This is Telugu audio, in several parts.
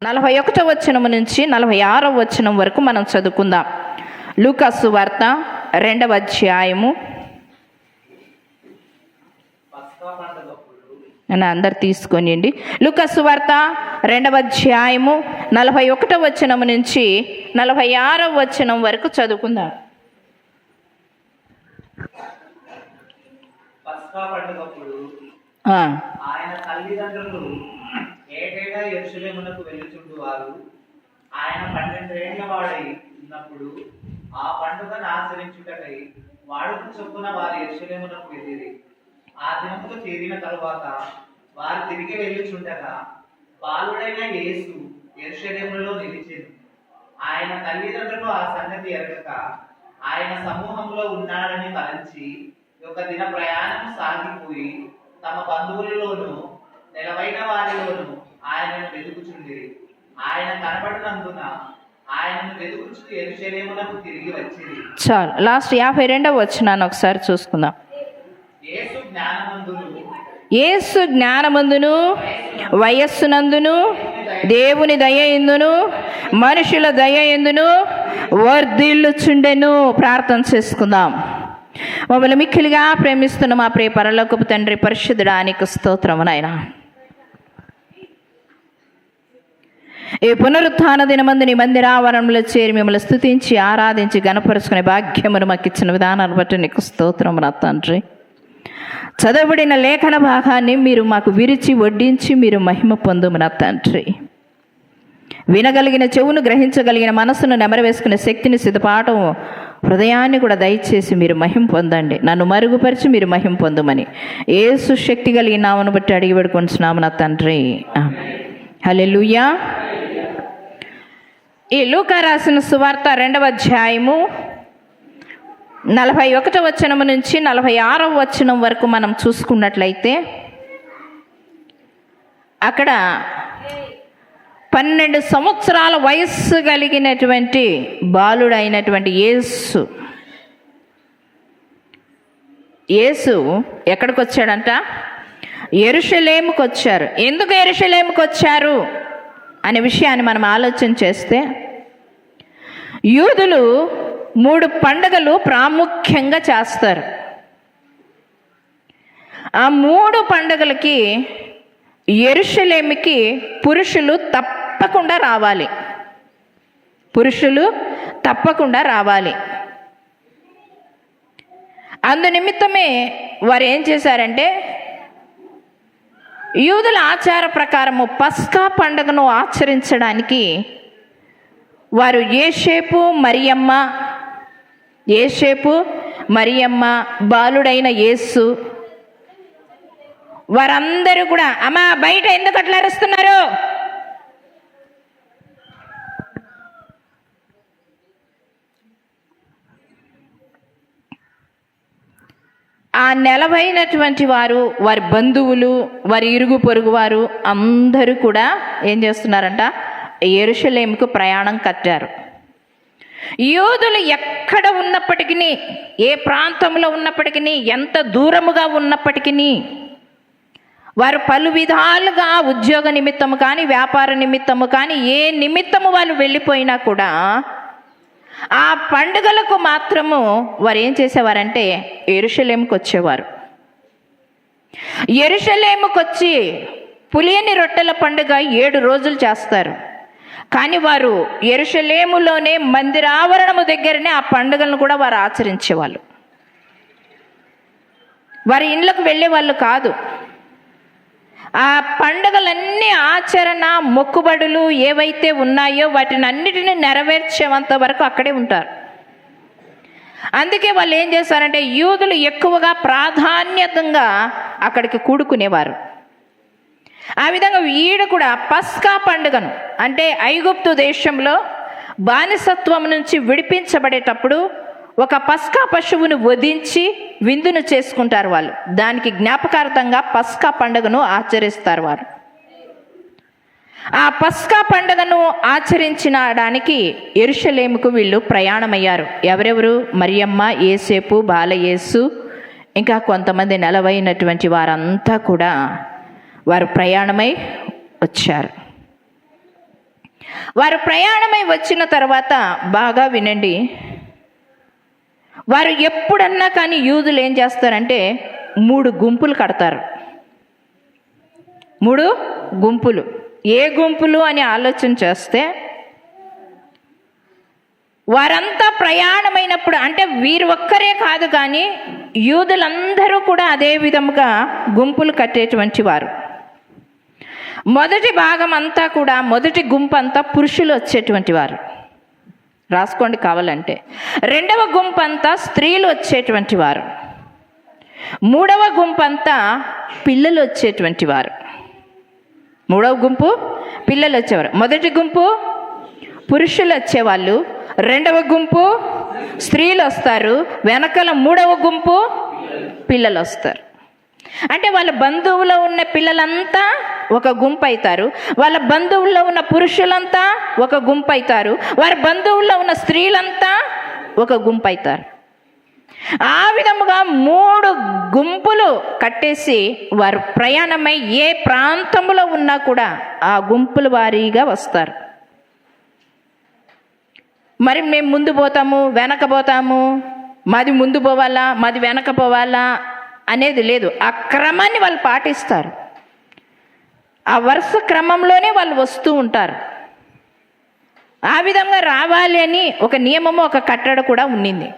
41వ వచనం నుంచి 46వ వచనం వరకు మనం చదువుకుందాం. లూకా సువార్త 2వ అధ్యాయము. అందరు తీసుకొనియండి. లూకా సువార్త 2వ అధ్యాయము 41వ వచనం నుంచి 46వ వచనం వరకు చదువుకుందాం. ఆయన తల్లిదండ్రులు ఏటేటా యెరూషలేమునకు వెళ్ళుచుండువారు. ఆయన 12 ఏళ్ల వాడై ఉన్నప్పుడు ఆ పండుగను ఆచరించుటకై వాడుకు చొప్పున వారు యెరూషలేమునకు వెళ్ళిరి. ఆ దినములు తీరిన తరువాత వారు తిరిగి వెళ్ళుచుండగా బాలుడైన యేసు యెరూషలేములో నిలిచెను. ఆయన తల్లిదండ్రులు ఆ సంగతి ఎరగక ఆయన సమూహంలో ఉన్నాడని తలంచి ఒక దిన ప్రయాణం సాగిపోయి తమ బంధువులలోను నెలవైన వారిలోను ఆయనను వెతుకుచుండిరి. ఆయన కనబడినందున ఆయనను వెతుకుచు యెరూషలేమునకు తిరిగి వచ్చింది. చాలు, లాస్ట్ 52వ వచనాన్ని ఒకసారి చూసుకుందాం. యేసు జ్ఞానమందును వయస్సునందును దేవుని దయ ఎందును మనుషుల దయ ఎందును వర్ధిల్లుచుండెను. ప్రార్థన చేసుకుందాం. మమ్మల్ని మిక్కిలిగా ప్రేమిస్తున్న మా ప్రియ పరలోకపు తండ్రి, పరిశుద్ధుడానికి స్తోత్రము నాయన. ఈ పునరుత్థాన దినమందు నీ మందిరావరణంలో చేరి మిమ్మల్ని స్తుతించి ఆరాధించి గణపరుచుకునే భాగ్యమును మాకు ఇచ్చిన విధానాన్ని బట్టి నీకు స్తోత్రము నా తండ్రి. చదవబడిన లేఖన భాగాన్ని మీరు మాకు విరిచి వడ్డించి మీరు మహిమ పొందుము నా తండ్రి. వినగలిగిన చెవును, గ్రహించగలిగిన మనసును నెమరవేసుకునే శక్తిని, సిద్ధపాఠం హృదయాన్ని కూడా దయచేసి మీరు మహిమ పొందండి. నన్ను మరుగుపరిచి మీరు మహిమ పొందుమని యేసు శక్తి కలిగిన నామమును బట్టి అడిగి పెడుకుంటున్నాము నా తండ్రి. హల్లెలూయా. ఈ లూకా రాసిన సువార్త 2వ అధ్యాయము 41వ వచనం నుంచి 46వ వచనం వరకు మనం చూసుకున్నట్లయితే అక్కడ 12 సంవత్సరాల వయస్సు కలిగినటువంటి బాలుడైనటువంటి యేసు ఎక్కడికి వచ్చాడంట? యెరూషలేముకు వచ్చారు. ఎందుకు యెరూషలేముకు వచ్చారు అనే విషయాన్ని మనం ఆలోచన చేస్తే, యూదులు 3 పండుగలు ప్రాముఖ్యంగా చేస్తారు. ఆ 3 పండుగలకి యెరూషలేముకి పురుషులు తప్పకుండా రావాలి. అందు నిమిత్తమే వారు ఏం చేశారంటే, యూదుల ఆచార ప్రకారము పస్కా పండుగను ఆచరించడానికి వారు యేసేపు మరియమ్మ బాలుడైన యేసు వారందరూ కూడా, అమ్మా బయట ఎందుకు అట్లా అరుస్తున్నారు? ఆ నెలవైనటువంటి వారు, వారి బంధువులు, వారి ఇరుగు పొరుగు వారు అందరూ కూడా ఏం చేస్తున్నారంట? యెరూషలేముకు ప్రయాణం కట్టారు. యూదులు ఎక్కడ ఉన్నప్పటికీ, ఏ ప్రాంతంలో ఉన్నప్పటికీ, ఎంత దూరముగా ఉన్నప్పటికీ, వారు పలు విధాలుగా ఉద్యోగ నిమిత్తము కానీ, వ్యాపార నిమిత్తము కానీ, ఏ నిమిత్తము వాళ్ళు వెళ్ళిపోయినా కూడా ఆ పండుగలకు మాత్రము వారు ఏం చేసేవారంటే యెరూషలేముకు వచ్చేవారు. యెరూషలేముకు వచ్చి పులియని రొట్టెల పండుగ 7 రోజులు చేస్తారు. కానీ వారు యెరూషలేములోనే మందిరావరణము దగ్గరనే ఆ పండుగలను కూడా వారు ఆచరించేవాళ్ళు. వారి ఇండ్లకు వెళ్ళేవాళ్ళు కాదు. ఆ పండుగలన్నీ ఆచరణ, మొక్కుబడులు ఏవైతే ఉన్నాయో వాటిని అన్నిటిని నెరవేర్చేంత వరకు అక్కడే ఉంటారు. అందుకే వాళ్ళు ఏం చేస్తారంటే, యూదులు ఎక్కువగా ప్రాధాన్యతంగా అక్కడికి కూడుకునేవారు. ఆ విధంగా వీడు కూడా పస్కా పండుగను, అంటే ఐగుప్తు దేశంలో బానిసత్వం నుంచి విడిపించబడేటప్పుడు ఒక పస్కా పశువును వధించి విందును చేసుకుంటారు వాళ్ళు. దానికి జ్ఞాపకార్థంగా పస్కా పండుగను ఆచరిస్తారు వారు. ఆ పస్కా పండుగను ఆచరించడానికి యెరూషలేముకు వీళ్ళు ప్రయాణమయ్యారు. ఎవరెవరు? మరియమ్మ, యేసేపు, బాలయేసు, ఇంకా కొంతమంది నెలవైనటువంటి వారంతా కూడా వారు ప్రయాణమై వచ్చారు. వారు ప్రయాణమై వచ్చిన తర్వాత బాగా వినండి, వారు ఎప్పుడన్నా కానీ యూదులు ఏం చేస్తారంటే 3 గుంపులు కడతారు. 3 గుంపులు. ఏ గుంపులు అని ఆలోచన చేస్తే, వారంతా ప్రయాణమైనప్పుడు అంటే వీరు ఒక్కరే కాదు కానీ యూదులందరూ కూడా అదే విధముగా గుంపులు కట్టేటువంటి వారు. మొదటి భాగం అంతా కూడా, మొదటి గుంపు అంతా పురుషులు వచ్చేటువంటి వారు, రాసుకోండి కావాలంటే. రెండవ గుంపు అంతా స్త్రీలు వచ్చేటువంటి వారు. మూడవ గుంపు అంతా పిల్లలు వచ్చేటువంటి వారు. మూడవ గుంపు పిల్లలు వచ్చేవారు. మొదటి గుంపు పురుషులు వచ్చేవాళ్ళు, రెండవ గుంపు స్త్రీలు వస్తారు, వెనకాల మూడవ గుంపు పిల్లలు వస్తారు. అంటే వాళ్ళ బంధువులో ఉన్న పిల్లలంతా ఒక గుంపు అవుతారు, వాళ్ళ బంధువుల్లో ఉన్న పురుషులంతా ఒక గుంపు అవుతారు, వారి బంధువుల్లో ఉన్న స్త్రీలంతా ఒక గుంపు అవుతారు. ఆ విధముగా 3 గుంపులు కట్టేసి వారు ప్రయాణమై ఏ ప్రాంతంలో ఉన్నా కూడా ఆ గుంపుల వారీగా వస్తారు. మరి మేము ముందు పోతాము, వెనక పోతాము, మాది ముందు పోవాలా, మాది వెనక పోవాలా అనేది లేదు. ఆ క్రమాన్ని వాళ్ళు పాటిస్తారు. ఆ వరుస క్రమంలోనే వాళ్ళు వస్తూ ఉంటారు. ఆ విధంగా రావాలి అని ఒక నియమము, ఒక కట్టడ కూడా ఉండింది.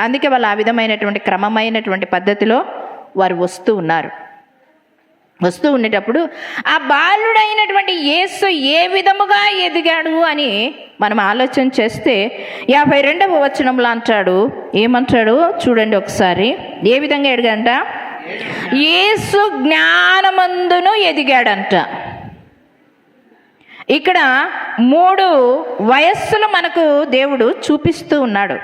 అందుకే వాళ్ళు ఆ విధమైనటువంటి క్రమమైనటువంటి పద్ధతిలో వారు వస్తూ ఉన్నారు. వస్తూ ఉండేటప్పుడు ఆ బాలుడైనటువంటి యేసు ఏ విధముగా ఎదిగాడు అని మనం ఆలోచన చేస్తే 52వ వచనంలో అంటాడు, ఏమంటాడు చూడండి ఒకసారి. ఏ విధంగా ఎదిగాడంట? యేసు జ్ఞానమందును ఎదిగాడంట. ఇక్కడ 3 వయస్సులు మనకు దేవుడు చూపిస్తూ ఉన్నాడు.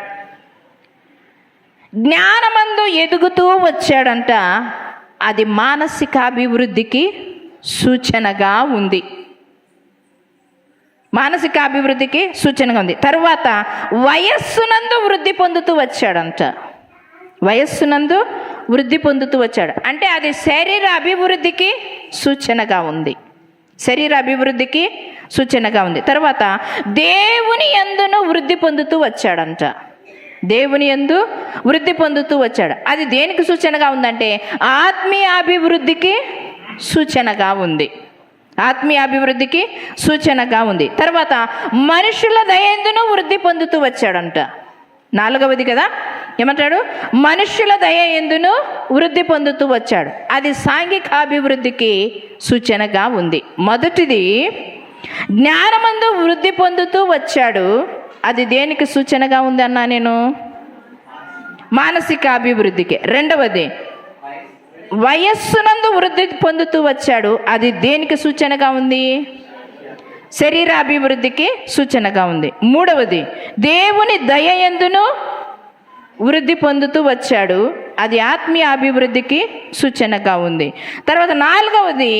జ్ఞానమందు ఎదుగుతూ వచ్చాడంట. అది మానసికాభివృద్ధికి సూచనగా ఉంది. మానసికాభివృద్ధికి సూచనగా ఉంది. తరువాత వయస్సునందు వృద్ధి పొందుతూ వచ్చాడంట. వయస్సునందు వృద్ధి పొందుతూ వచ్చాడు అంటే అది శరీర అభివృద్ధికి సూచనగా ఉంది. శరీర అభివృద్ధికి సూచనగా ఉంది. తర్వాత దేవుని యందును వృద్ధి పొందుతూ వచ్చాడంట. దేవుని యందు వృద్ధి పొందుతూ వచ్చాడు. అది దేనికి సూచనగా ఉందంటే ఆత్మీయ అభివృద్ధికి సూచనగా ఉంది. ఆత్మీయ అభివృద్ధికి సూచనగా ఉంది. తర్వాత మనుషుల దయందును వృద్ధి పొందుతూ వచ్చాడంట. 4వది కదా, ఏమంటాడు? మనుషుల దయ ఎందును వృద్ధి పొందుతూ వచ్చాడు. అది సాంఘికాభివృద్ధికి సూచనగా ఉంది. మొదటిది జ్ఞానమందు వృద్ధి పొందుతూ వచ్చాడు. అది దేనికి సూచనగా ఉంది అన్నా నేను? మానసిక అభివృద్ధికి. రెండవది వయస్సునందు వృద్ధి పొందుతూ వచ్చాడు. అది దేనికి సూచనగా ఉంది? శరీర అభివృద్ధికి సూచనగా ఉంది. మూడవది దేవుని దయ యందును వృద్ధి పొందుతూ వచ్చాడు. అది ఆత్మీయ అభివృద్ధికి సూచనగా ఉంది. తర్వాత 4వది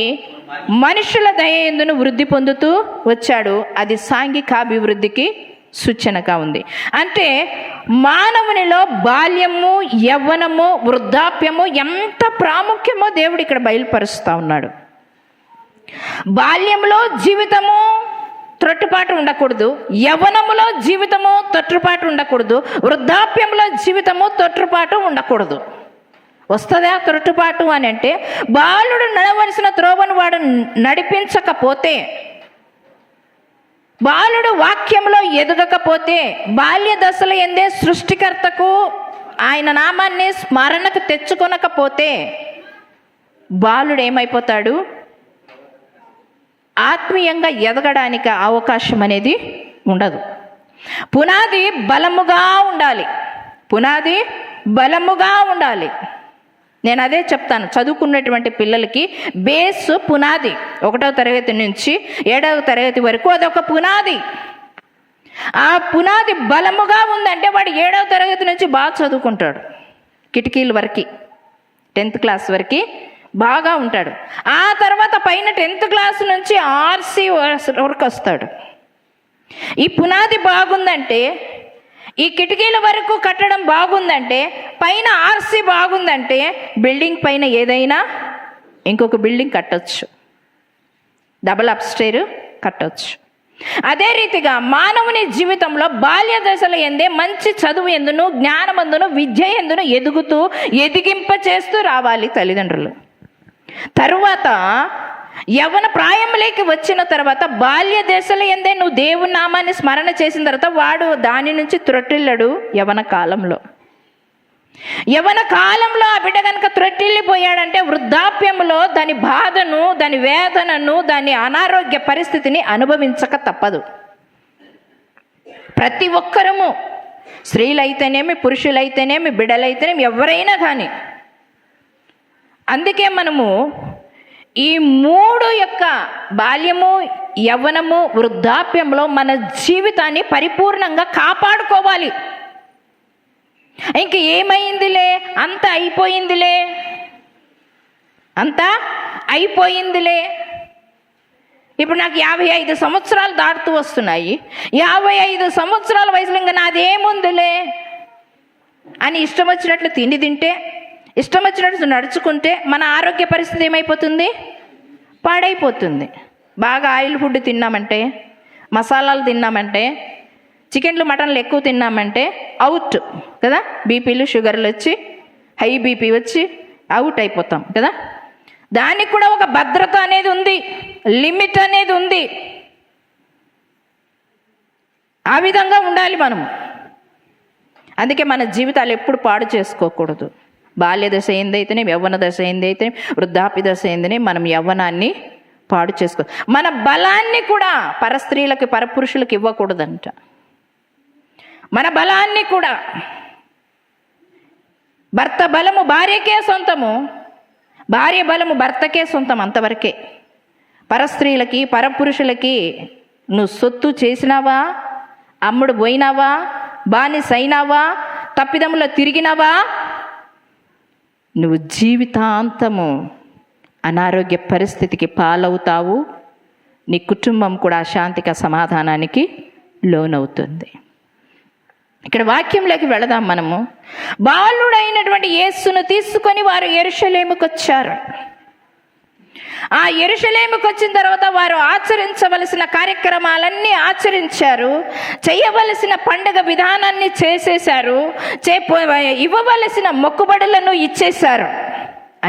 మనుషుల దయ యందును వృద్ధి పొందుతూ వచ్చాడు. అది సాంఘిక అభివృద్ధికి సూచనగా ఉంది. అంటే మానవునిలో బాల్యము, యవ్వనము, వృద్ధాప్యము ఎంత ప్రాముఖ్యమో దేవుడు ఇక్కడ బయలుపరుస్తూ ఉన్నాడు. బాల్యంలో జీవితము త్రొట్టుపాటు ఉండకూడదు, యవ్వనములో జీవితము తొట్టుపాటు ఉండకూడదు, వృద్ధాప్యంలో జీవితము తొట్టుపాటు ఉండకూడదు. వస్తుందా తొట్టుపాటు అని అంటే బాలుడు నడవలసిన త్రోవను వాడు నడిపించకపోతే, బాలుడు వాక్యంలో ఎదగకపోతే, బాల్య దశల యందే సృష్టికర్తకు ఆయన నామాన్ని స్మరణకు తెచ్చుకొనకపోతే బాలుడు ఏమైపోతాడు? ఆత్మీయంగా ఎదగడానికి అవకాశం అనేది ఉండదు. పునాది బలముగా ఉండాలి. పునాది బలముగా ఉండాలి. నేను అదే చెప్తాను చదువుకున్నటువంటి పిల్లలకి. బేస్ పునాది 1వ తరగతి నుంచి 7వ తరగతి వరకు అదొక పునాది. ఆ పునాది బలముగా ఉందంటే వాడు 7వ తరగతి నుంచి బాగా చదువుకుంటాడు. కిటికీల వరకు 10th క్లాస్ వరకు బాగా ఉంటాడు. ఆ తర్వాత పైన 10th క్లాస్ నుంచి ఆర్సీ వరకు వస్తాడు. ఈ పునాది బాగుందంటే, ఈ కిటికీల వరకు కట్టడం బాగుందంటే, పైన ఆర్సీ బాగుందంటే బిల్డింగ్ పైన ఏదైనా ఇంకొక బిల్డింగ్ కట్టొచ్చు, డబుల్ అప్స్టైర్ కట్టొచ్చు. అదే రీతిగా మానవుని జీవితంలో బాల్య దశల ఎందే మంచి చదువు ఎందును, జ్ఞానమందును, విద్య ఎందును ఎదుగుతూ ఎదిగింప చేస్తూ రావాలి తల్లిదండ్రులు. తరువాత యవ్వన ప్రాయంలోకి వచ్చిన తర్వాత బాల్య దశల ఎందే నువ్వు దేవుని నామాన్ని స్మరణ చేసిన తర్వాత వాడు దాని నుంచి త్రొట్టిల్లడు. యవ్వన కాలంలో ఆ బిడ్డ కనుక త్రొట్టిల్లిపోయాడంటే వృద్ధాప్యంలో దాని బాధను, దాని వేదనను, దాని అనారోగ్య పరిస్థితిని అనుభవించక తప్పదు. ప్రతి ఒక్కరము, స్త్రీలైతేనేమి, పురుషులైతేనేమి, బిడ్డలైతేనేమి, ఎవరైనా కానీ. అందుకే మనము ఈ 3 యొక్క బాల్యము, యవ్వనము, వృద్ధాప్యంలో మన జీవితాన్ని పరిపూర్ణంగా కాపాడుకోవాలి. ఇంక ఏమైందిలే, అంతా అయిపోయిందిలే. ఇప్పుడు నాకు 55 సంవత్సరాలు దాటుతూ వస్తున్నాయి. 55 సంవత్సరాల వయసులో ఇంకా నాదేముందిలే అని ఇష్టం వచ్చినట్లు తిండి తింటే, ఇష్టం వచ్చినట్టు నడుచుకుంటే మన ఆరోగ్య పరిస్థితి ఏమైపోతుంది? పాడైపోతుంది. బాగా ఆయిల్ ఫుడ్ తిన్నామంటే, మసాలాలు తిన్నామంటే, చికెన్లు మటన్లు ఎక్కువ తిన్నామంటే అవుట్ కదా. బీపీలు, షుగర్లు వచ్చి, హై బీపీ వచ్చి అవుట్ అయిపోతాం కదా. దానికి కూడా ఒక భద్రత అనేది ఉంది, లిమిట్ అనేది ఉంది. ఆ విధంగా ఉండాలి మనము. అందుకే మన జీవితాలు ఎప్పుడు పాడు చేసుకోకూడదు. బాల్య దశ ఏందైతేనే, యవ్వన దశ ఏందైతే, వృద్ధాప్య దశ ఏందనే మనం యవ్వనాన్ని పాడు చేసుకో. మన బలాన్ని కూడా పరస్త్రీలకి, పరపురుషులకు ఇవ్వకూడదంట. మన బలాన్ని కూడా, భర్త బలము భార్యకే సొంతము, భార్య బలము భర్తకే సొంతం, అంతవరకే. పరస్త్రీలకి, పరపురుషులకి నువ్వు సొత్తు చేసినావా, అమ్ముడు పోయినావా, బానిసైనావా, తప్పిదములో తిరిగినావా, నువ్వు జీవితాంతము అనారోగ్య పరిస్థితికి పాలవుతావు. నీ కుటుంబం కూడా అశాంతిక సమాధానానికి లోనవుతుంది. ఇక్కడ వాక్యంలోకి వెళదాం మనము. బాలుడైనటువంటి యేసును తీసుకొని వారు యెరూషలేముకు వచ్చారు. ఆ యెరూషలేముకు వచ్చిన తర్వాత వారు ఆచరించవలసిన కార్యక్రమాలన్నీ ఆచరించారు. చేయవలసిన పండుగ విధానాన్ని చేసేశారు. ఇవ్వవలసిన మొక్కుబడులను ఇచ్చేశారు.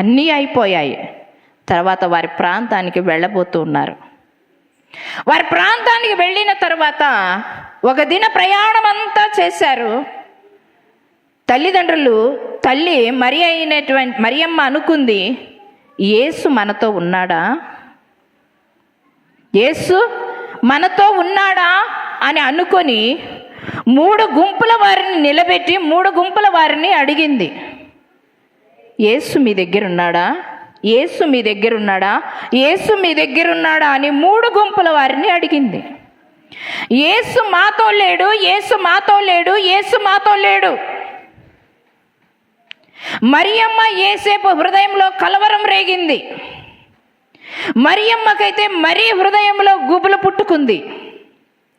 అన్నీ అయిపోయాయి. తర్వాత వారి ప్రాంతానికి వెళ్ళబోతూ ఉన్నారు. వారి ప్రాంతానికి వెళ్ళిన తర్వాత ఒక దిన ప్రయాణం అంతా చేశారు. తల్లిదండ్రులు, తల్లి మరియమ్మ అనుకుంది, యేసు మనతో ఉన్నాడా, యేసు మనతో ఉన్నాడా అని అనుకొని 3 గుంపుల వారిని నిలబెట్టి 3 గుంపుల వారిని అడిగింది. యేసు మీ దగ్గర ఉన్నాడా, యేసు మీ దగ్గర ఉన్నాడా, యేసు మీ దగ్గర ఉన్నాడా అని 3 గుంపుల వారిని అడిగింది. యేసు మాతో లేడు, యేసు మాతో లేడు, యేసు మాతో లేడు. మరియమ్మ యేసేపు హృదయంలో కలవరం రేగింది. మరియమ్మకైతే మరీ హృదయంలో గుబులు పుట్టుకుంది.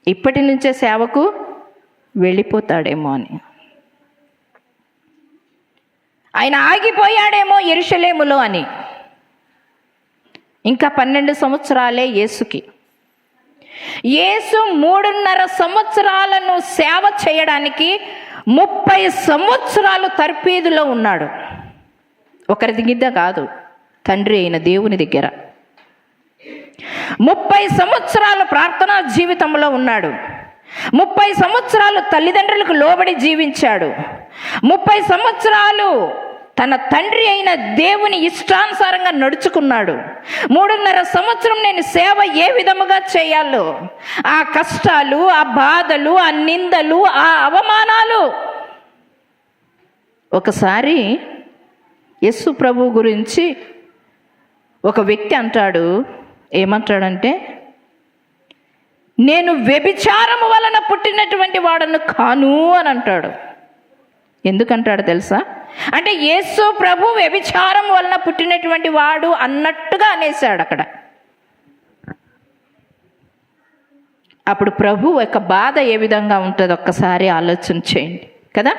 ఇప్పటి నుంచే సేవకు వెళ్ళిపోతాడేమో అని. ఆయన ఆగిపోయాడేమో యెరూషలేములో అని. ఇంకా 12 సంవత్సరాలే యేసుకి. యేసు 3.5 సంవత్సరాలను సేవ చేయడానికి 30 సంవత్సరాలు తర్పీదులో ఉన్నాడు. ఒకరి దగ్గర కాదు, తండ్రి అయిన దేవుని దగ్గర 30 సంవత్సరాలు ప్రార్థనా జీవితంలో ఉన్నాడు. 30 సంవత్సరాలు తల్లిదండ్రులకు లోబడి జీవించాడు. 30 సంవత్సరాలు తన తండ్రి అయిన దేవుని ఇష్టానుసారంగా నడుచుకున్నాడు. 3.5 సంవత్సరం నేను సేవ ఏ విధముగా చేయాలో, ఆ కష్టాలు, ఆ బాధలు, ఆ నిందలు, ఆ అవమానాలు. ఒకసారి యేసు ప్రభు గురించి ఒక వ్యక్తి అంటాడు. ఏమంటాడంటే, నేను వ్యభిచారము వలన పుట్టినటువంటి వాడను కాను అని అంటాడు. ఎందుకంటాడు తెలుసా? అంటే యేసు ప్రభు వ్యభిచారం వలన పుట్టినటువంటి వాడు అన్నట్టుగా అనేశాడు అక్కడ. అప్పుడు ప్రభు యొక్క బాధ ఏ విధంగా ఉంటుందో ఒక్కసారి ఆలోచన చేయండి కదా.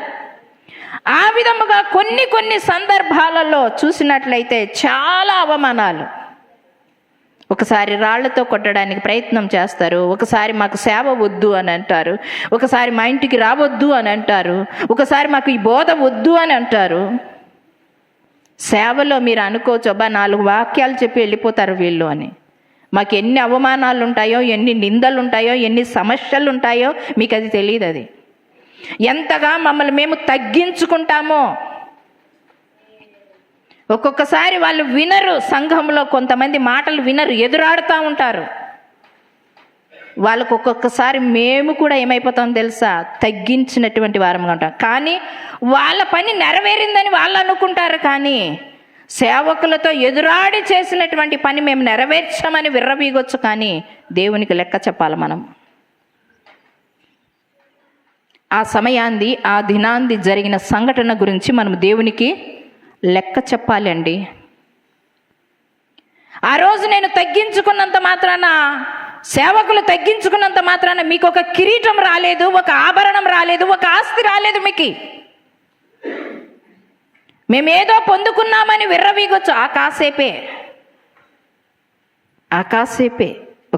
ఆ విధముగా కొన్ని సందర్భాలలో చూసినట్లయితే చాలా అవమానాలు. ఒకసారి రాళ్లతో కొట్టడానికి ప్రయత్నం చేస్తారు, ఒకసారి మాకు సేవ వద్దు అని అంటారు, ఒకసారి మా ఇంటికి రావద్దు అని అంటారు, ఒకసారి మాకు ఈ బోధ వద్దు అని అంటారు. సేవలో మీరు అనుకోవచ్చు, అబ్బా 4 వాక్యాలు చెప్పి వెళ్ళిపోతారు వీళ్ళు అని. మాకు ఎన్ని అవమానాలు ఉంటాయో, ఎన్ని నిందలు ఉంటాయో, ఎన్ని సమస్యలు ఉంటాయో మీకు అది తెలియదు. అది ఎంతగా మమ్మల్ని మేము తగ్గించుకుంటామో. ఒక్కొక్కసారి వాళ్ళు వినరు, సంఘంలో కొంతమంది మాటలు వినరు, ఎదురాడుతూ ఉంటారు. వాళ్ళకు ఒక్కొక్కసారి మేము కూడా ఏమైపోతాం తెలుసా, తగ్గించినటువంటి వారంగా ఉంటాం. కానీ వాళ్ళ పని నెరవేరిందని వాళ్ళు అనుకుంటారు, కానీ సేవకులతో ఎదురాడి చేసినటువంటి పని మేము నెరవేర్చామని విర్రవీగొచ్చు, కానీ దేవునికి లెక్క చెప్పాలి మనం. ఆ సమయాంది, ఆ దినాంది జరిగిన సంఘటన గురించి మనం దేవునికి లెక్క చెప్పాలి అండి. ఆ రోజు నేను తగ్గించుకున్నంత మాత్రాన, సేవకులు తగ్గించుకున్నంత మాత్రాన మీకు ఒక కిరీటం రాలేదు, ఒక ఆభరణం రాలేదు, ఒక ఆస్తి రాలేదు. మీకు మేమేదో పొందుకున్నామని విర్రవీగొచ్చు. ఆ కాసేపే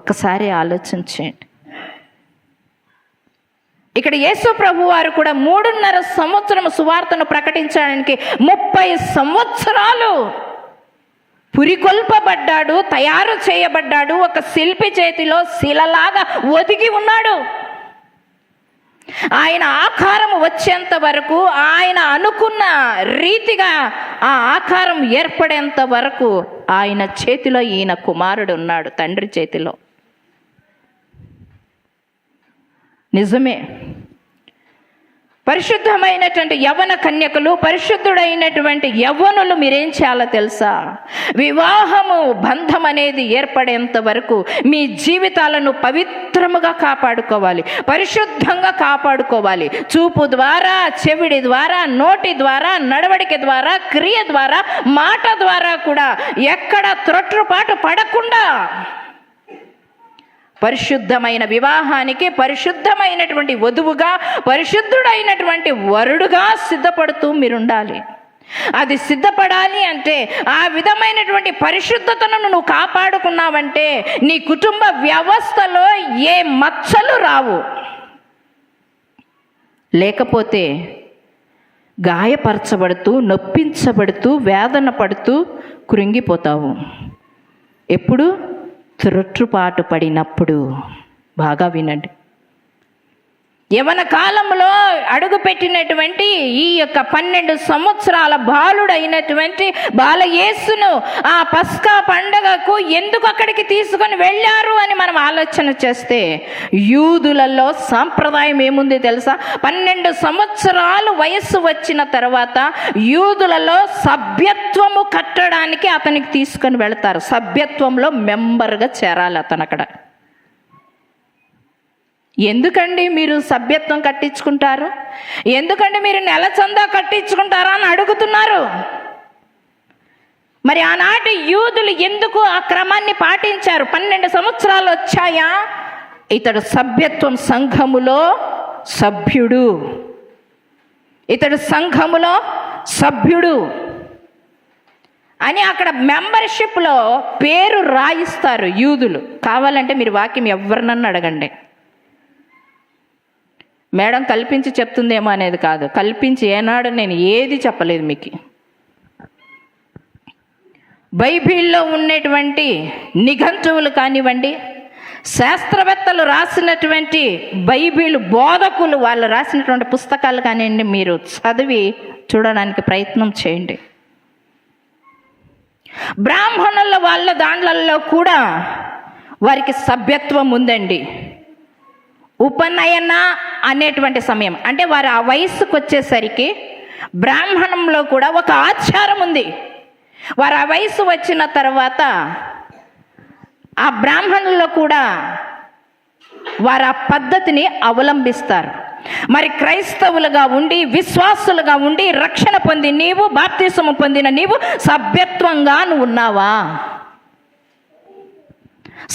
ఒక్కసారి ఆలోచించండి. ఇక్కడ యేసు ప్రభు వారు కూడా 3.5 సంవత్సరం సువార్తను ప్రకటించడానికి 30 సంవత్సరాలు పురికొల్పబడ్డాడు, తయారు చేయబడ్డాడు, ఒక శిల్పి చేతిలో శిలలాగా ఒదిగి ఉన్నాడు. ఆయన ఆకారం వచ్చేంత వరకు, ఆయన అనుకున్న రీతిగా ఆ ఆకారం ఏర్పడేంత వరకు ఆయన చేతిలో ఈయన కుమారుడు ఉన్నాడు, తండ్రి చేతిలో. నిజమే, పరిశుద్ధమైనటువంటి యవ్వన కన్యకలు, పరిశుద్ధుడైనటువంటి యవ్వనులు మీరేం చేయాలో తెలుసా? వివాహము బంధం అనేది ఏర్పడేంత వరకు మీ జీవితాలను పవిత్రముగా కాపాడుకోవాలి, పరిశుద్ధంగా కాపాడుకోవాలి. చూపు ద్వారా, చెవిడి ద్వారా, నోటి ద్వారా, నడవడిక ద్వారా, క్రియ ద్వారా, మాట ద్వారా కూడా ఎక్కడ త్రొట్టుపాటు పడకుండా పరిశుద్ధమైన వివాహానికి పరిశుద్ధమైనటువంటి వధువుగా, పరిశుద్ధుడైనటువంటి వరుడుగా సిద్ధపడుతూ మీరుండాలి. అది సిద్ధపడాలి అంటే, ఆ విధమైనటువంటి పరిశుద్ధతను నువ్వు కాపాడుకున్నావంటే నీ కుటుంబ వ్యవస్థలో ఏ మచ్చలు రావు. లేకపోతే గాయపరచబడుతూ, నొప్పించబడుతూ, వేదన పడుతూ కృంగిపోతావు. ఎప్పుడు? త్రొట్టుపాటు పడినప్పుడు. బాగా వినండి. యవన కాలంలో అడుగుపెట్టినటువంటి ఈ యొక్క 12 సంవత్సరాల బాలుడైనటువంటి బాలయేసును ఆ పస్కా పండగకు ఎందుకు అక్కడికి తీసుకొని వెళ్ళారు అని మనం ఆలోచన చేస్తే, యూదులలో సాంప్రదాయం ఏముంది తెలుసా? 12 సంవత్సరాలు వయస్సు వచ్చిన తర్వాత యూదులలో సభ్యత్వము కట్టడానికి అతనికి తీసుకొని వెళతారు. సభ్యత్వంలో మెంబర్గా చేరాలి అతను అక్కడ. ఎందుకండి మీరు సభ్యత్వం కట్టించుకుంటారు? ఎందుకండి మీరు నెల చందా కట్టించుకుంటారా అని అడుగుతున్నారు. మరి ఆనాటి యూదులు ఎందుకు ఆ క్రమాన్ని పాటించారు? 12 సంవత్సరాలు వచ్చాయా, ఇతడు సభ్యత్వం, సంఘములో సభ్యుడు, ఇతడు సంఘములో సభ్యుడు అని అక్కడ మెంబర్షిప్లో పేరు రాయిస్తారు యూదులు. కావాలంటే మీరు వాక్యం ఎవరినన్నా అడగండి. మేడం కల్పించి చెప్తుందేమో అనేది కాదు, కల్పించి ఏనాడు నేను ఏది చెప్పలేదు మీకు. బైబిల్లో ఉన్నటువంటి నిఘంటువులు కానివ్వండి, శాస్త్రవేత్తలు రాసినటువంటి బైబిల్ బోధకులు వాళ్ళు రాసినటువంటి పుస్తకాలు కానివ్వండి, మీరు చదివి చూడడానికి ప్రయత్నం చేయండి. బ్రాహ్మణుల వాళ్ళ దాంట్లలో కూడా వారికి సభ్యత్వం ఉందండి. ఉపనయన అనేటువంటి సమయం అంటే వారు ఆ వయస్సుకు వచ్చేసరికి బ్రాహ్మణంలో కూడా ఒక ఆచారం ఉంది. వారు ఆ వయస్సు వచ్చిన తర్వాత ఆ బ్రాహ్మణుల్లో కూడా వారు ఆ పద్ధతిని అవలంబిస్తారు. మరి క్రైస్తవులుగా ఉండి, విశ్వాసులుగా ఉండి, రక్షణ పొంది నీవు, బాప్తిసము పొందిన నీవు సభ్యత్వంగా నువ్వు ఉన్నావా?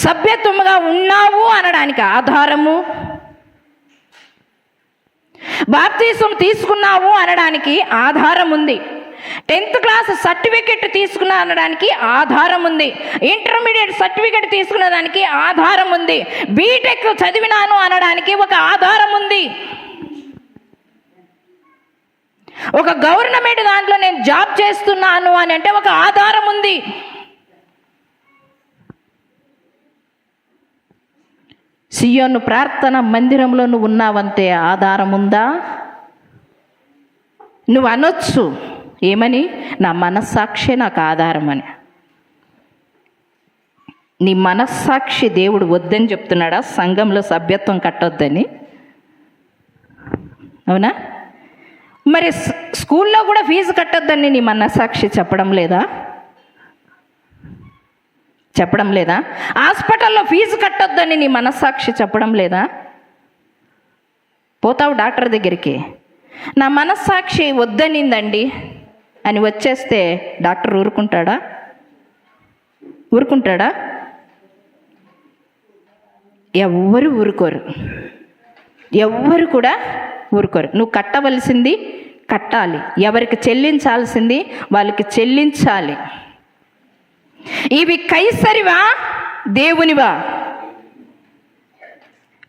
సభ్యత్వముగా ఉన్నావు అనడానికి ఆధారము, బాప్తిసం తీసుకున్నావు అనడానికి ఆధారం ఉంది. 10th క్లాస్ సర్టిఫికెట్ తీసుకున్నా అనడానికి ఆధారం ఉంది. ఇంటర్మీడియట్ సర్టిఫికెట్ తీసుకున్న దానికి ఆధారం ఉంది. బీటెక్ చదివినాను అనడానికి ఒక ఆధారం ఉంది. ఒక గవర్నమెంట్ దాంట్లో నేను జాబ్ చేస్తున్నాను అని అంటే ఒక ఆధారం ఉంది. సియోను ప్రార్థన మందిరంలో నువ్వు ఉన్నావంటే ఆధారం ఉందా? నువ్వు అనొచ్చు ఏమని? నా మనస్సాక్షి నాకు ఆధారం అని. నీ మనస్సాక్షి దేవుడు వద్దని చెప్తున్నాడా? సంఘంలో సభ్యత్వం కట్టొద్దని. అవునా? మరి స్కూల్లో కూడా ఫీజు కట్టొద్దని నీ మనస్సాక్షి చెప్పడం లేదా? చెప్పడం లేదా? హాస్పిటల్లో ఫీజు కట్టొద్దని నీ మనస్సాక్షి చెప్పడం లేదా? పోతావు డాక్టర్ దగ్గరికి, నా మనస్సాక్షి వద్దనిందండి అని వచ్చేస్తే డాక్టర్ ఊరుకుంటాడా? ఊరుకుంటాడా? ఎవ్వరు ఊరుకోరు. ఎవ్వరు కూడా ఊరుకోరు. నువ్వు కట్టవలసింది కట్టాలి. ఎవరికి చెల్లించాల్సింది వాళ్ళకి చెల్లించాలి. ఇవి కైసరివా దేవునివా?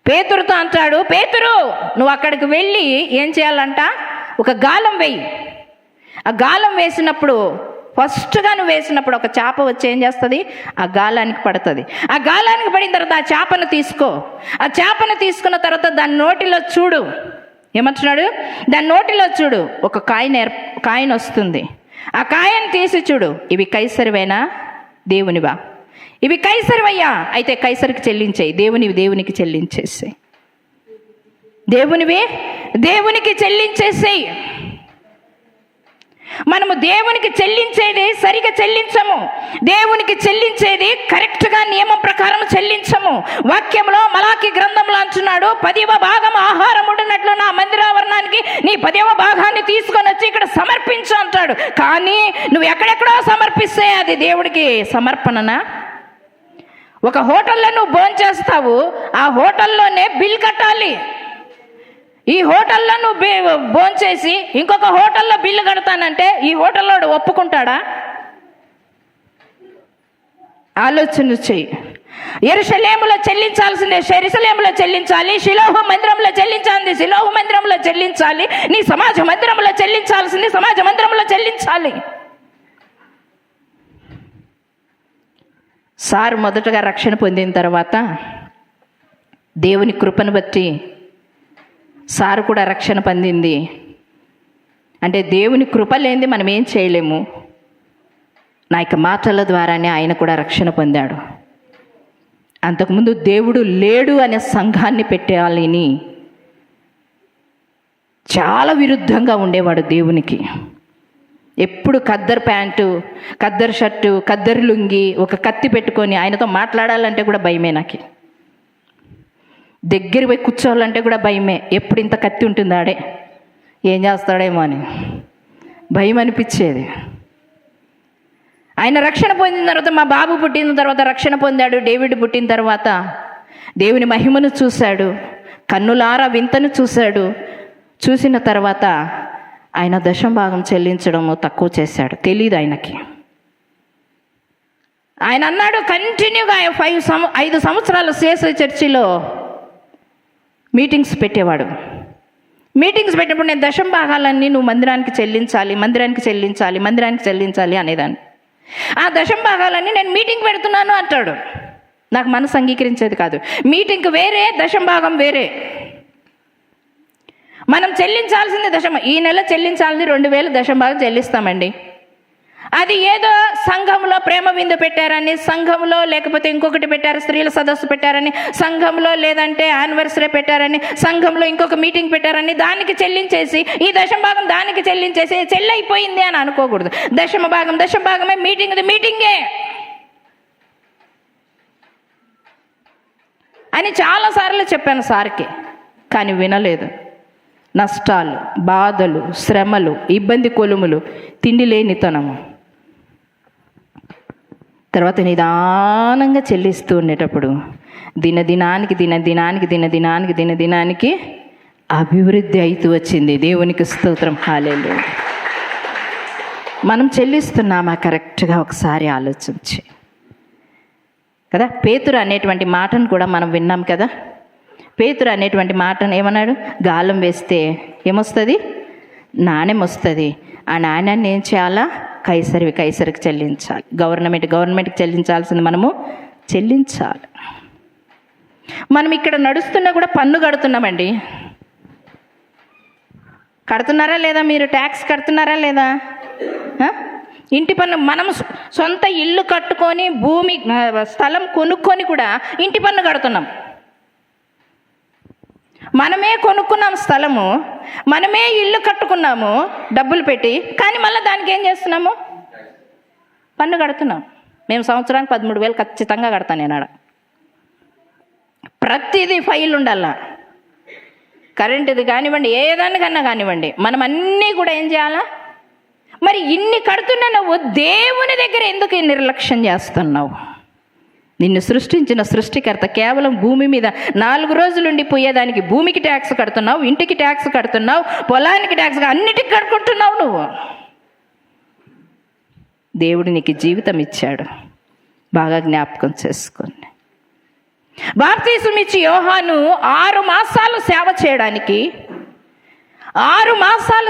పేతురుతో అంటాడు, పేతురు నువ్వు అక్కడికి వెళ్ళి ఏం చేయాలంట? ఒక గాలం వేయి. ఆ గాలం వేసినప్పుడు ఫస్ట్గా నువ్వు వేసినప్పుడు ఒక చేప వచ్చి ఏం చేస్తుంది? ఆ గాలానికి పడుతుంది. ఆ గాలానికి పడిన తర్వాత ఆ చేపను తీసుకో. ఆ చేపను తీసుకున్న తర్వాత దాని నోటిలో చూడు. ఏమంటున్నాడు? దాని నోటిలో చూడు, ఒక కాయిన్ వస్తుంది. ఆ కాయను తీసి చూడు, ఇవి కైసరివేనా దేవునివా? ఇవి కైసరివయ్యా, అయితే కైసరికి చెల్లించేయి. దేవునికి చెల్లించేసేయి. దేవునికి చెల్లించేసేయి. మనము దేవునికి చెల్లించేది సరిగా చెల్లించము. దేవునికి చెల్లించేది కరెక్ట్గా నియమం ప్రకారం చెల్లించము. వాక్యంలో మలాకి గ్రంథంలో అంటున్నాడు, 10వ భాగం ఆహారం ఉండినట్లు నా మందిరావరణానికి నీ 10వ భాగాన్ని తీసుకొని వచ్చి ఇక్కడ సమర్పించు అంటాడు. కానీ నువ్వు ఎక్కడెక్కడో సమర్పిస్తే అది దేవుడికి సమర్పణనా? ఒక హోటల్లో నువ్వు భోంచేస్తావు, ఆ హోటల్లోనే బిల్ కట్టాలి. ఈ హోటల్లో నువ్వు భోంచేసి ఇంకొక హోటల్లో బిల్లు కడతానంటే ఈ హోటల్లో ఒప్పుకుంటాడా? ఆలోచన చెయ్యి. యెరూషలేములో చెల్లించాల్సిందే యెరూషలేములో చెల్లించాలి. షిలోహు మందిరంలో చెల్లించాల్సింది షిలోహు మందిరంలో చెల్లించాలి. నీ సమాజ మందిరంలో చెల్లించాల్సింది సమాజ మందిరంలో చెల్లించాలి. సారు మొదటగా రక్షణ పొందిన తర్వాత దేవుని కృపను బట్టి సారు కూడా రక్షణ పొందింది. అంటే దేవుని కృప లేనిది మనం ఏం చేయలేము. నా యొక్క మాటల ద్వారానే ఆయన కూడా రక్షణ పొందాడు. అంతకుముందు దేవుడు లేడు అనే సంఘాన్ని పెట్టాలని చాలా విరుద్ధంగా ఉండేవాడు దేవునికి. ఎప్పుడు ఖద్దరు ప్యాంటు, ఖద్దరు షర్టు, ఖద్దరు లుంగి, ఒక కత్తి పెట్టుకొని ఆయనతో మాట్లాడాలంటే కూడా భయమే. నాకు దగ్గర పోయి కూర్చోవాలంటే కూడా భయమే. ఎప్పుడు ఇంత కత్తి ఉంటుంది ఆడే, ఏం చేస్తాడేమో అని భయం అనిపించేది. ఆయన రక్షణ పొందిన తర్వాత, మా బాబు పుట్టిన తర్వాత రక్షణ పొందాడు. డేవిడ్ పుట్టిన తర్వాత దేవుని మహిమను చూశాడు, కన్నులారా వింతను చూశాడు. చూసిన తర్వాత ఆయన దశంభాగం చెల్లించడము తక్కువ చేశాడు. తెలియదు ఆయనకి. ఆయన అన్నాడు కంటిన్యూగా 5 సంవత్సరాలు సిఎస్ఐ చర్చిలో మీటింగ్స్ పెట్టేవాడు. మీటింగ్స్ పెట్టినప్పుడు నేను దశంభాగాలన్నీ నువ్వు మందిరానికి చెల్లించాలి అనేదాన్ని. ఆ దశంభాగాలన్నీ నేను మీటింగ్ పెడుతున్నాను అంటాడు. నాకు మనసు అంగీకరించేది కాదు. మీటింగ్ వేరే, దశంభాగం వేరే. మనం చెల్లించాల్సింది ఈ నెల చెల్లించాలని 2000 దశంభాగం చెల్లిస్తామండి. అది ఏదో సంఘంలో ప్రేమ విందు పెట్టారని, సంఘంలో లేకపోతే ఇంకొకటి పెట్టారు, స్త్రీల సదస్సు పెట్టారని, సంఘంలో లేదంటే యానివర్సరీ పెట్టారని, సంఘంలో ఇంకొక మీటింగ్ పెట్టారని దానికి చెల్లించేసి ఈ దశంభాగం దానికి చెల్లించేసి చెల్లైపోయింది అని అనుకోకూడదు. దశంభాగమే, మీటింగే అని చాలాసార్లు చెప్పాను సార్కి, కానీ వినలేదు. నష్టాలు, బాధలు, శ్రమలు, ఇబ్బంది కొలుములు, తిండి లేనితనము. తర్వాత నిదానంగా చెల్లిస్తూ ఉండేటప్పుడు దినదినానికి అభివృద్ధి అవుతూ వచ్చింది. దేవునికి స్తోత్రం. హల్లెలూయా. మనం చెల్లిస్తున్నామా కరెక్ట్గా ఒకసారి ఆలోచించి కదా. పేతురు అనేటువంటి మాటను కూడా మనం విన్నాం కదా. పేతురు అనేటువంటి మాటను ఏమన్నాడు? గాలం వేస్తే ఏమొస్తుంది? నాణ్యం వస్తుంది. ఆ నాణ్యాన్ని ఏం చేయాలా? కైసరికి చెల్లించాలి. గవర్నమెంట్కి చెల్లించాల్సింది మనము చెల్లించాలి. మనం ఇక్కడ నడుస్తున్నా కూడా పన్ను కడుతున్నామండి. కడుతున్నారా లేదా? మీరు ట్యాక్స్ కడుతున్నారా లేదా? ఇంటి పన్ను. మనం సొంత ఇల్లు కట్టుకొని భూమి స్థలం కొనుక్కొని కూడా ఇంటి పన్ను కడుతున్నాం. మనమే కొనుక్కున్నాం స్థలము, మనమే ఇల్లు కట్టుకున్నాము డబ్బులు పెట్టి, కానీ మళ్ళీ దానికి ఏం చేస్తున్నాము? పన్ను కడుతున్నాం. మేము సంవత్సరానికి 13,000 ఖచ్చితంగా కడతాను నేను. ప్రతిదీ ఫైల్ ఉండాల. కరెంటుది కానివ్వండి, ఏదానికన్నా కానివ్వండి, మనం అన్నీ కూడా ఏం చేయాలా? మరి ఇన్ని కడుతున్నా నువ్వు దేవుని దగ్గర ఎందుకు నిర్లక్ష్యం చేస్తున్నావు? నిన్ను సృష్టించిన సృష్టికర్త కేవలం భూమి మీద 4 రోజులుండి పోయేదానికి భూమికి ట్యాక్స్ కడుతున్నావు, ఇంటికి ట్యాక్స్ కడుతున్నావు, పొలానికి ట్యాక్స్, అన్నిటికి కట్టుకుంటున్నావు నువ్వు. దేవుడు నీకు జీవితం ఇచ్చాడు, బాగా జ్ఞాపకం చేసుకోండి. బాప్తీసం ఇచ్చి యోహాను 6 మాసాలు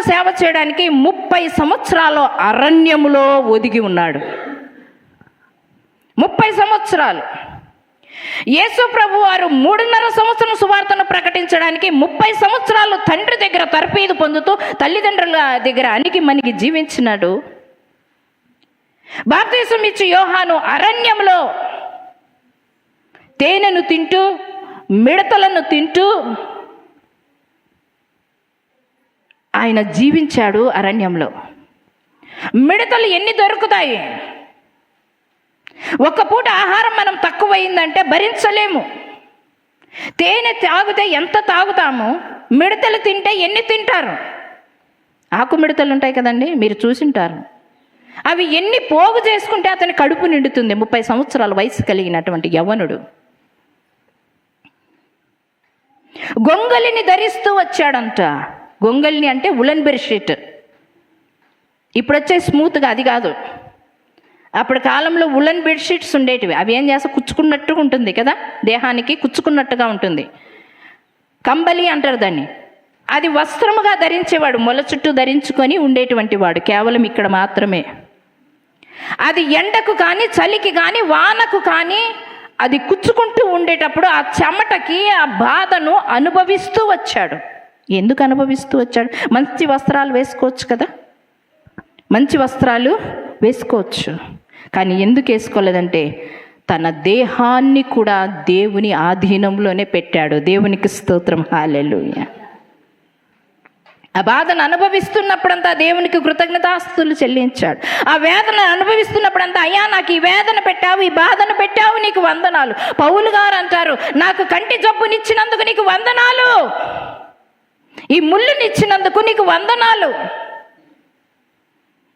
సేవ చేయడానికి 30 సంవత్సరాలు అరణ్యములో ఒదిగి ఉన్నాడు. 30 సంవత్సరాలు. యేసు ప్రభు వారు 3.5 సంవత్సరం సువార్తను ప్రకటించడానికి 30 సంవత్సరాలు తండ్రి దగ్గర తర్ఫీదు పొందుతూ తల్లిదండ్రుల దగ్గర అణిగి మణిగి జీవించినాడు. బాప్తీసం ఇచ్చి యోహాను అరణ్యంలో తేనెను తింటూ, మిడతలను తింటూ ఆయన జీవించాడు అరణ్యంలో. మిడతలు ఎన్ని దొరుకుతాయి? ఒక్క పూట ఆహారం మనం తక్కువైందంటే భరించలేము. తేనె తాగితే ఎంత తాగుతాము? మిడతలు తింటే ఎన్ని తింటారు? ఆకు మిడతలు ఉంటాయి కదండి, మీరు చూసింటారు. అవి ఎన్ని పోగు చేసుకుంటే అతని కడుపు నిండుతుంది. 30 సంవత్సరాల వయసు కలిగినటువంటి యవ్వనుడు గొంగలిని ధరిస్తూ వచ్చాడంట. గొంగలిని అంటే ఉలన్ బెడ్షీట్. ఇప్పుడు వచ్చే స్మూత్గా అది కాదు. అప్పటి కాలంలో ఉలన్ బెడ్షీట్స్ ఉండేటివి. అవి ఏం చేస్తా కుచ్చుకున్నట్టుగా ఉంటుంది కదా, దేహానికి కుచ్చుకున్నట్టుగా ఉంటుంది. కంబలి అంటారు దాన్ని. అది వస్త్రముగా ధరించేవాడు, మొల చుట్టూ ధరించుకొని ఉండేటువంటి వాడు కేవలం ఇక్కడ మాత్రమే. అది ఎండకు కానీ, చలికి కానీ, వానకు కానీ అది కుచ్చుకుంటూ ఉండేటప్పుడు ఆ చెమటకి ఆ బాధను అనుభవిస్తూ వచ్చాడు. ఎందుకు అనుభవిస్తూ వచ్చాడు? మంచి వస్త్రాలు వేసుకోవచ్చు కదా, మంచి వస్త్రాలు వేసుకోవచ్చు. కానీ ఎందుకు వేసుకోలేదంటే తన దేహాన్ని కూడా దేవుని ఆధీనంలోనే పెట్టాడు. దేవునికి స్తోత్రం, హల్లెలూయా. ఆ బాధను అనుభవిస్తున్నప్పుడంతా దేవునికి కృతజ్ఞతాస్తుతులు చెల్లించాడు. ఆ వేదన అనుభవిస్తున్నప్పుడంతా, అయ్యా నాకు ఈ వేదన పెట్టావు, ఈ బాధను పెట్టావు, నీకు వందనాలు. పౌలు గారు అంటారు, నాకు కంటి జబ్బునిచ్చినందుకు నీకు వందనాలు, ఈ ముళ్ళునిచ్చినందుకు నీకు వందనాలు,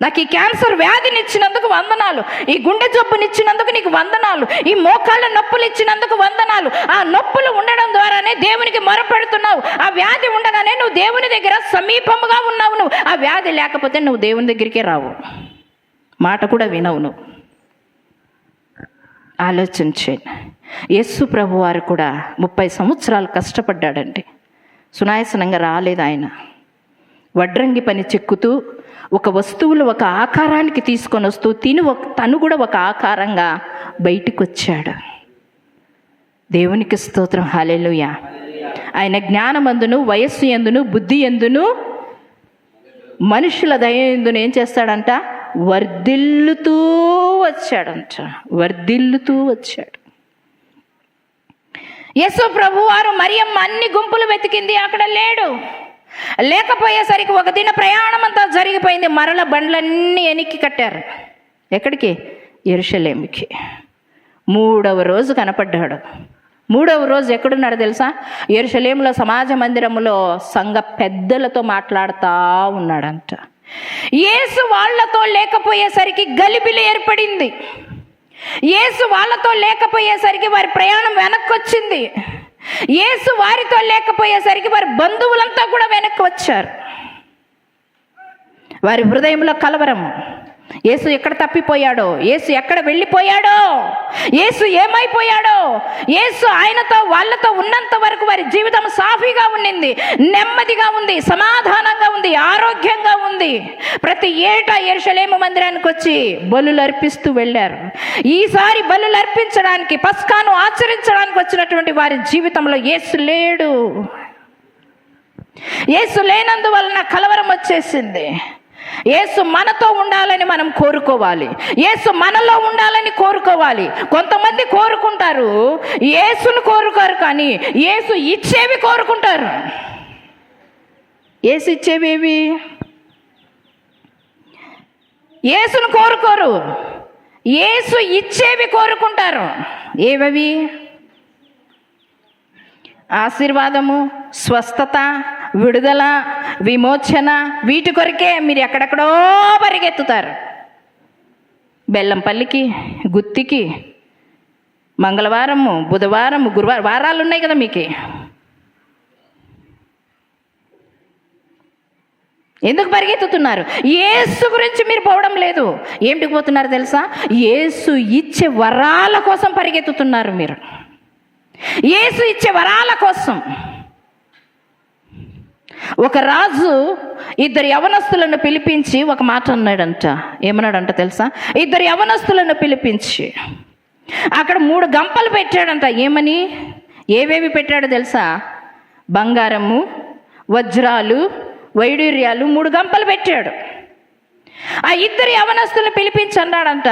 నాకు ఈ క్యాన్సర్ వ్యాధినిచ్చినందుకు వందనాలు, ఈ గుండె జబ్బునిచ్చినందుకు నీకు వందనాలు, ఈ మోకాళ్ళ నొప్పులు ఇచ్చినందుకు వందనాలు. ఆ నొప్పులు ఉండడం ద్వారానే దేవునికి మొరపెడుతున్నావు. ఆ వ్యాధి ఉండగానే నువ్వు దేవుని దగ్గర సమీపముగా ఉన్నావు. నువ్వు ఆ వ్యాధి లేకపోతే నువ్వు దేవుని దగ్గరికే రావు, మాట కూడా వినవు. నువ్వు ఆలోచించండి. యేసు ప్రభు వారు కూడా 30 సంవత్సరాలు కష్టపడ్డాడండి. సునాయాసనంగా రాలేదు ఆయన. వడ్రంగి పని చెక్కుతూ ఒక వస్తువులు ఒక ఆకారానికి తీసుకొని వస్తూ తను కూడా ఒక ఆకారంగా బయటికి వచ్చాడు. దేవునికి స్తోత్రం, హల్లెలూయా. ఆయన జ్ఞానమందును, వయస్సు యందును, బుద్ధి యందును, మనుషుల దయ యందును ఏం చేస్తాడంట? వర్ధిల్లుతూ వచ్చాడు. యేసు ప్రభువారు మరియమ్మ అన్ని గుంపులు వెతికింది, అక్కడ లేడు. లేకపోయేసరికి ఒక దిన ప్రయాణం అంతా జరిగిపోయింది. మరల బండ్లన్నీ ఎనికి కట్టారు. ఎక్కడికి? యెరూషలేముకి. 3వ రోజు కనపడ్డాడు. 3వ రోజు ఎక్కడున్నాడు తెలుసా? యెరూషలేములో సమాజ మందిరములో సంఘ పెద్దలతో మాట్లాడుతూ ఉన్నాడంట. యేసు వాళ్ళతో లేకపోయేసరికి గలిబిలి ఏర్పడింది. యేసు వాళ్ళతో లేకపోయేసరికి వారి ప్రయాణం వెనక్కి వచ్చింది. యేసు వారితో లేకపోయేసరికి వారి బంధువులంతా కూడా వెనక్కి వచ్చారు. వారి హృదయంలో కలవరం, యేసు ఎక్కడ తప్పిపోయాడో, యేసు ఎక్కడ వెళ్ళిపోయాడో, యేసు ఏమైపోయాడో, యేసు ఆయనతో వాళ్ళతో ఉన్నంత వరకు వారి జీవితం సాఫీగా ఉండింది, నెమ్మదిగా ఉంది, సమాధానంగా ఉంది, ఆరోగ్యంగా ఉంది. ప్రతి ఏటా యెరూషలేము మందిరానికి వచ్చి బలులు అర్పిస్తూ వెళ్ళారు. ఈసారి బలులు అర్పించడానికి, పస్కాను ఆచరించడానికి వచ్చినటువంటి వారి జీవితంలో యేసు లేడు. యేసు లేనందువలన కలవరం వచ్చేసింది. యేసు మనతో ఉండాలని మనం కోరుకోవాలి, యేసు మనలో ఉండాలని కోరుకోవాలి. కొంతమంది కోరుకుంటారు, యేసును కోరుకోరు, కానీ యేసు ఇచ్చేవి కోరుకుంటారు. యేసు ఇచ్చేవేవి? యేసును కోరుకోరు, యేసు ఇచ్చేవి కోరుకుంటారు. ఏవవి? ఆశీర్వాదము, స్వస్థత, విడుదల, విమోచన. వీటి కొరకే మీరు ఎక్కడెక్కడో పరిగెత్తుతారు. బెల్లంపల్లికి, గుత్తికి, మంగళవారము, బుధవారము, గురువారం, వారాలు ఉన్నాయి కదా మీకు. ఎందుకు పరిగెత్తుతున్నారు? యేసు గురించి మీరు పోవడం లేదు. ఏమిటికి పోతున్నారు తెలుసా? యేసు ఇచ్చే వరాల కోసం పరిగెత్తుతున్నారు మీరు. యేసు ఇచ్చే వరాల కోసం. ఒక రాజు ఇద్దరు యవనస్తులను పిలిపించి ఒక మాట అన్నాడంట. ఏమన్నాడంట తెలుసా? ఇద్దరు యవనస్తులను పిలిపించి అక్కడ 3 గంపలు పెట్టాడంట. ఏమని, ఏవేవి పెట్టాడో తెలుసా? బంగారము, వజ్రాలు, వైడూర్యాలు 3 గంపలు పెట్టాడు. ఆ ఇద్దరు యవనస్తులను పిలిపించి అన్నాడంట,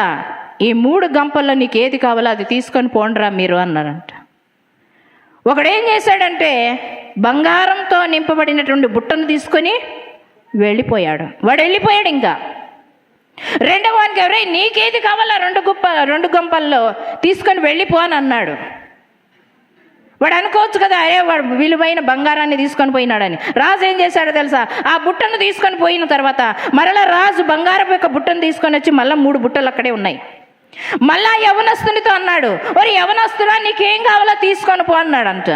ఈ 3 గంపల్లో నీకు ఏది కావాలో అది తీసుకొని పోండ్రా మీరు అన్నాడంట. ఒకడేం చేశాడంటే బంగారంతో నింపబడినటువంటి బుట్టను తీసుకొని వెళ్ళిపోయాడు. వాడు వెళ్ళిపోయాడు. ఇంకా రెండవ వానికి ఎవరై నీకేది కావాలా 2 గంపల్లో తీసుకొని వెళ్ళిపో అని అన్నాడు. వాడు అనుకోవచ్చు కదా, అరే వాడు విలువైన బంగారాన్ని తీసుకొని పోయినాడని. రాజు ఏం చేశాడో తెలుసా? ఆ బుట్టను తీసుకొని పోయిన తర్వాత మరలా రాజు బంగారం యొక్క బుట్టను తీసుకొని వచ్చి మళ్ళీ 3 బుట్టలు అక్కడే ఉన్నాయి. మళ్ళా యవనస్తునితో అన్నాడు, ఒరే యవనస్తుడా నీకేం కావాలో తీసుకొని పో అన్నాడంట.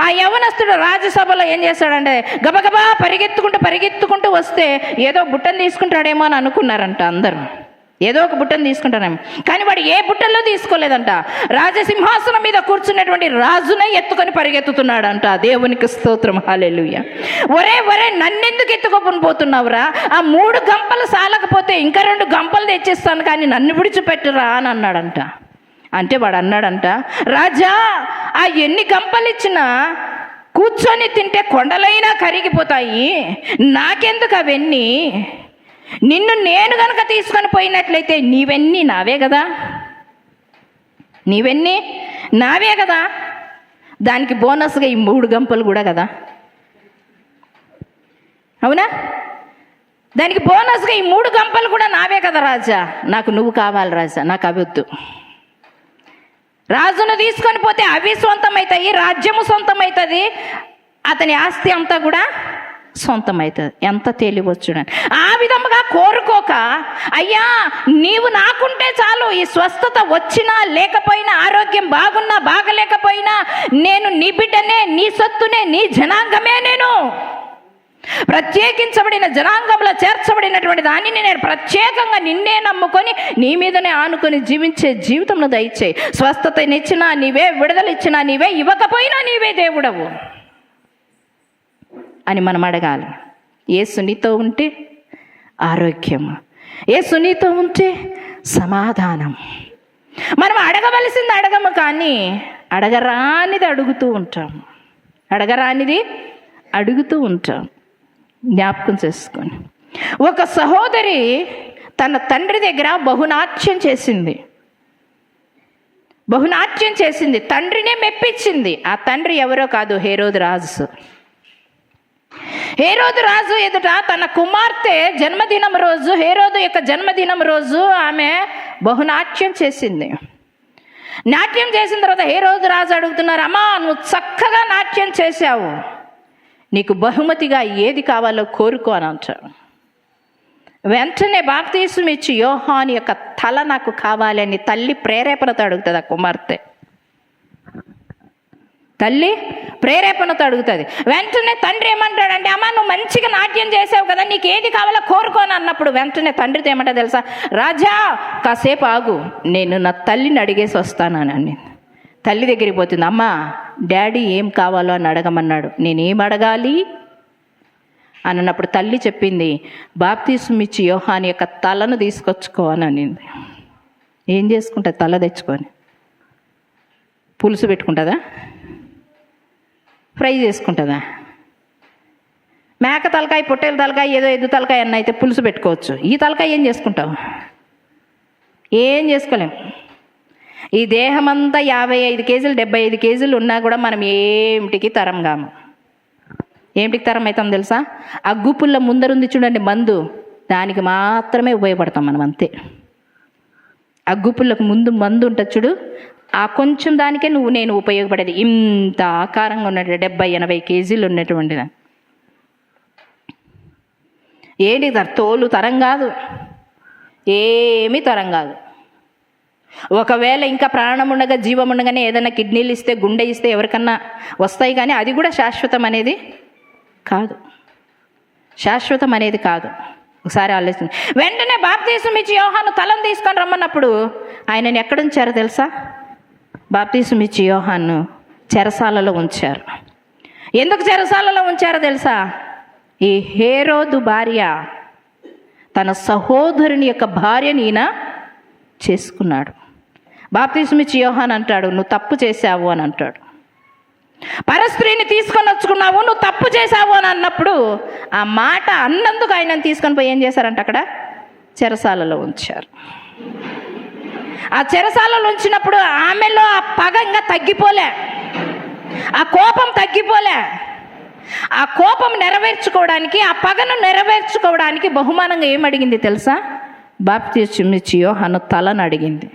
ఆ యవనస్తుడు రాజ్యసభలో ఏం చేశాడంటే గబగబా పరిగెత్తుకుంటూ వస్తే ఏదో బుట్టను తీసుకుంటాడేమో అని అనుకున్నారంట అందరూ. ఏదో ఒక బుట్టను తీసుకుంటారేమో, కానీ వాడు ఏ బుట్టల్లో తీసుకోలేదంట. రాజసింహాసనం మీద కూర్చున్నటువంటి రాజునే ఎత్తుకొని పరిగెత్తుతున్నాడంట. దేవునికి స్తోత్రం, హల్లెలూయా. ఒరే నన్నెందుకు ఎత్తుకొని పోతున్నావురా? ఆ 3 గంపలు సాలకపోతే ఇంకా 2 గంపలు తెచ్చిస్తాను, కానీ నన్ను విడిచిపెట్టురా అని అన్నాడంట. అంటే వాడు అన్నాడంట, రాజా ఆ ఎన్ని గంపలు ఇచ్చినా కూర్చొని తింటే కొండలైనా కరిగిపోతాయి, నాకెందుకు అవన్నీ? నిన్ను నేను గనక తీసుకొని పోయినట్లయితే నీవన్నీ నావే కదా, నీవన్నీ నావే కదా, దానికి బోనస్గా ఈ 3 గంపలు కూడా కదా, అవునా? దానికి బోనస్గా ఈ 3 గంపలు కూడా నావే కదా రాజా, నాకు నువ్వు కావాలి రాజా, నాకు అవి వద్దు. రాజును తీసుకొని పోతే అవి సొంతమవుతాయి, రాజ్యము సొంతమవుతుంది, అతని ఆస్తి అంతా కూడా సొంతమవుతుంది. ఎంత తెలియవచ్చుడని ఆ విధముగా కోరుకోక, అయ్యా నీవు నాకుంటే చాలు, ఈ స్వస్థత వచ్చినా లేకపోయినా, ఆరోగ్యం బాగున్నా బాగలేకపోయినా, నేను నీ బిడ్డనే, నీ సొత్తునే, నీ జనాంగమే, నేను ప్రత్యేకించబడిన జనాంగంలో చేర్చబడినటువంటి దానిని నేను ప్రత్యేకంగా నిన్నే నమ్ముకొని నీ మీదనే ఆనుకొని జీవించే జీవితంలో దయచేయి. స్వస్థతనిచ్చినా నీవే, విడుదలిచ్చినా నీవే, ఇవ్వకపోయినా నీవే దేవుడవు అని మనం అడగాలి. యేసు నీతో ఉంటే ఆరోగ్యం, యేసు నీతో ఉంటే సమాధానం. మనం అడగవలసింది అడగము, కానీ అడగరానిది అడుగుతూ ఉంటాం, అడగరానిది అడుగుతూ ఉంటాం. జ్ఞాపకం చేసుకొని, ఒక సహోదరి తన తండ్రి దగ్గర బహునాట్యం చేసింది, తండ్రినే మెప్పించింది. ఆ తండ్రి ఎవరో కాదు, హేరోదు రాజు. హేరోదు రాజు ఎదుట తన కుమార్తె జన్మదినం రోజు, హేరోదు యొక్క జన్మదినం రోజు ఆమె బహునాట్యం చేసింది. నాట్యం చేసిన తర్వాత హేరోదు రాజు అడుగుతున్నారు, అమ్మా నువ్వు చక్కగా నాట్యం చేశావు, నీకు బహుమతిగా ఏది కావాలో కోరుకో అని అంటారు. వెంటనే బాప్తీసం ఇచ్చి యోహాను యొక్క తల నాకు కావాలి అని తల్లి ప్రేరేపణతో అడుగుతుంది ఆ కుమార్తె. తల్లి ప్రేరేపణతో అడుగుతుంది. వెంటనే తండ్రి ఏమంటాడంటే, అమ్మ నువ్వు మంచిగా నాట్యం చేసావు కదా, నీకు ఏది కావాలో కోరుకోను అన్నప్పుడు వెంటనే తండ్రితో ఏమంటా తెలుసా, రాజా కాసేపు ఆగు, నేను నా తల్లిని అడిగేసి వస్తానని అని. తల్లి దగ్గరికి పోతుంది. అమ్మ డాడీ ఏం కావాలో అని అడగమన్నాడు, నేనేం అడగాలి అని అన్నప్పుడు తల్లి చెప్పింది, బాప్తీసం ఇచ్చి యోహాను యొక్క తలను తీసుకొచ్చుకో అని అనింది. ఏం చేసుకుంటుంది? తల తెచ్చుకొని పులుసు పెట్టుకుంటుందా, ఫ్రై చేసుకుంటుందా? మేక తలకాయ, పొట్టేల తలకాయ, ఏదో ఎద్దు తలకాయ అన్న అయితే పులుసు పెట్టుకోవచ్చు. ఈ తలకాయ ఏం చేసుకుంటావు? ఏం చేసుకోలేం. ఈ దేహం అంతా 55 కేజీలు 75 కేజీలు ఉన్నా కూడా మనం ఏమిటికి తరం కాము. ఏమిటికి తరం అవుతాం తెలుసా? అగ్గుపుల్ల ముందరుంది చూడండి మందు, దానికి మాత్రమే ఉపయోగపడతాం మనం, అంతే. అగ్గుపుల్లకు ముందు మందు ఉంటుంది చూడు, ఆ కొంచెం దానికే నేను ఉపయోగపడేది. ఇంత ఆకారంగా ఉన్నట్టు 70-80 కేజీలు ఉన్నటువంటిది ఏంటి తోలు తరం కాదు, ఏమీ తరం కాదు. ఒకవేళ ఇంకా ప్రాణం ఉండగా జీవం ఉండగానే ఏదైనా కిడ్నీలు ఇస్తే, గుండె ఇస్తే ఎవరికన్నా వస్తాయి, కానీ అది కూడా శాశ్వతం అనేది కాదు. శాశ్వతం అనేది కాదు. ఒకసారి ఆలోచించి వెంటనే బాప్తీసం ఇచ్చి యోహాను తలను తీసుకొని రమ్మన్నప్పుడు ఆయనని ఎక్కడ ఉంచారో తెలుసా? బాప్తీసం ఇచ్చి యోహాను చెరసాలలో ఉంచారు. ఎందుకు చెరసాలలో ఉంచారో తెలుసా? ఈ హేరోదు భార్య తన సహోదరుని యొక్క భార్యని ఈయన చేసుకున్నాడు. బాప్తీసం ఇచ్చి యోహాను అంటాడు, నువ్వు తప్పు చేశావు అని అంటాడు. పరస్త్రీని తీసుకొని వచ్చుకున్నావు, నువ్వు తప్పు చేశావు అని అన్నప్పుడు ఆ మాట అన్నందుకు ఆయనను తీసుకొని పోయి ఏం చేశారంట? అక్కడ చెరసాలలో ఉంచారు. ఆ చెరసాలలో ఉంచినప్పుడు ఆమెలో ఆ పగ ఇంకా తగ్గిపోలే, ఆ కోపం తగ్గిపోలే. ఆ కోపం నెరవేర్చుకోవడానికి, ఆ పగను నెరవేర్చుకోవడానికి బహుమానంగా ఏం అడిగింది తెలుసా? బాప్తీసం ఇచ్చి యోహాను తలను అడిగింది.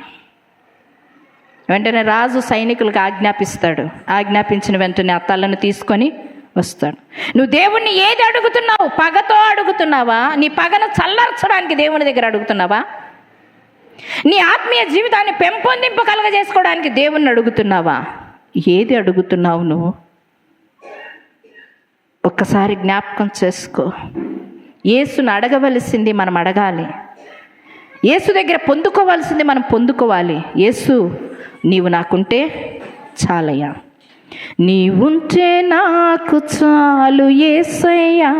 వెంటనే రాజు సైనికులకు ఆజ్ఞాపిస్తాడు. ఆజ్ఞాపించిన వెంటనే ఆ తలను తీసుకొని వస్తాడు. నువ్వు దేవుణ్ణి ఏది అడుగుతున్నావు? పగతో అడుగుతున్నావా? నీ పగను చల్లార్చడానికి దేవుని దగ్గర అడుగుతున్నావా? నీ ఆత్మీయ జీవితాన్ని పెంపొందింపు కలగజేసుకోవడానికి దేవుణ్ణి అడుగుతున్నావా? ఏది అడుగుతున్నావు నువ్వు? ఒక్కసారి జ్ఞాపకం చేసుకో. యేసును అడగవలసింది మనం అడగాలి. యేసు దగ్గర పొందుకోవాల్సింది మనం పొందుకోవాలి. యేసు నీవు నాకుంటే చాలయ్యా, నీవుంటే నాకు చాలు యేసయ్యా,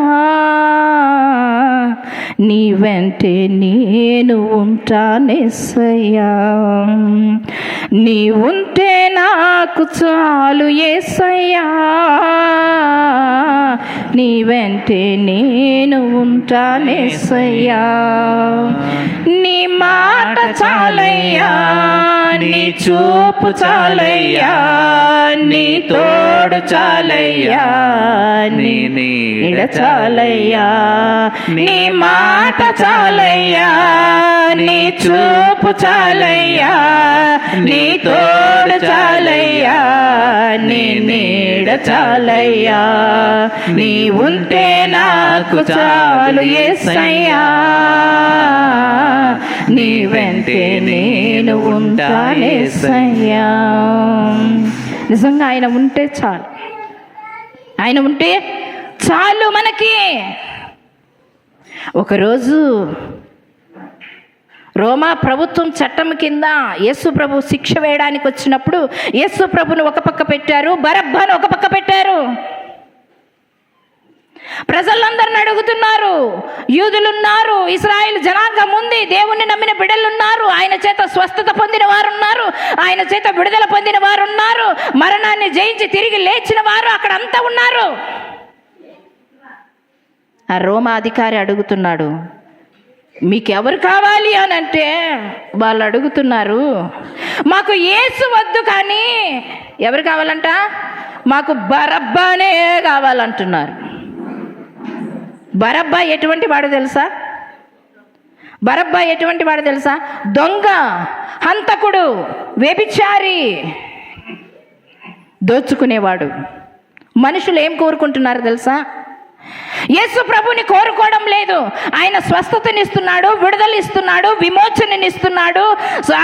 నీ వెంటే నేను ఉంటానేసయ్యా, నీవుంటే నాకు చాలు యేసయ్యా, నీ వెంటే నేను ఉంటానేసయ్యా, నీ మాట చాలయ్యా, నీ చూపు చాలయ్యా, నీ తోడు చాలయ్యా, నీ నీడ చాలయ్యా, నీ మాట చాలయ్యా, నీ చూపు చాలయ్యా, నీ తోడు చాలయ్యా, నీ నీడ చాలయ్యా, నీ ఉంటే నాకు చాలు యేసయ్యా, నీ వెంటే నేను ఉంటానేసయ్యా. నిజంగా ఆయన ఉంటే చాలు, ఆయన ఉంటే చాలు మనకి. ఒకరోజు రోమా ప్రభుత్వం చట్టం కింద యేసు ప్రభు శిక్ష వేయడానికి వచ్చినప్పుడు యేసు ప్రభును ఒక పక్క పెట్టారు, బరబ్బను ఒక పక్క పెట్టారు. ప్రజలందరిని అడుగుతున్నారు, యూదులున్నారు, ఇశ్రాయేలు జనాంగం ఉంది, దేవుణ్ణి నమ్మిన బిడ్డలున్నారు, ఆయన చేత స్వస్థత పొందిన వారు ఉన్నారు, ఆయన చేత విడుదల పొందిన వారు ఉన్నారు, మరణాన్ని జయించి తిరిగి లేచిన వారు అక్కడ అంతా ఉన్నారు. ఆ రోమా అధికారి అడుగుతున్నాడు, మీకెవరు కావాలి అని అంటే వాళ్ళు అడుగుతున్నారు, మాకు యేసు వద్దు, కానీ ఎవరు కావాలంట? మాకు బరబ్బనే కావాలంటున్నారు. బరబ్బా ఎటువంటి వాడు తెలుసా? బరబ్బా ఎటువంటి వాడు తెలుసా? దొంగ, హంతకుడు, వ్యభిచారి, దోచుకునేవాడు. మనుషులు ఏం కోరుకుంటున్నారు తెలుసా? యేసు ప్రభుని కోరుకోవడం లేదు. ఆయన స్వస్థతనిస్తున్నాడు, విడుదలిస్తున్నాడు, విమోచననిస్తున్నాడు.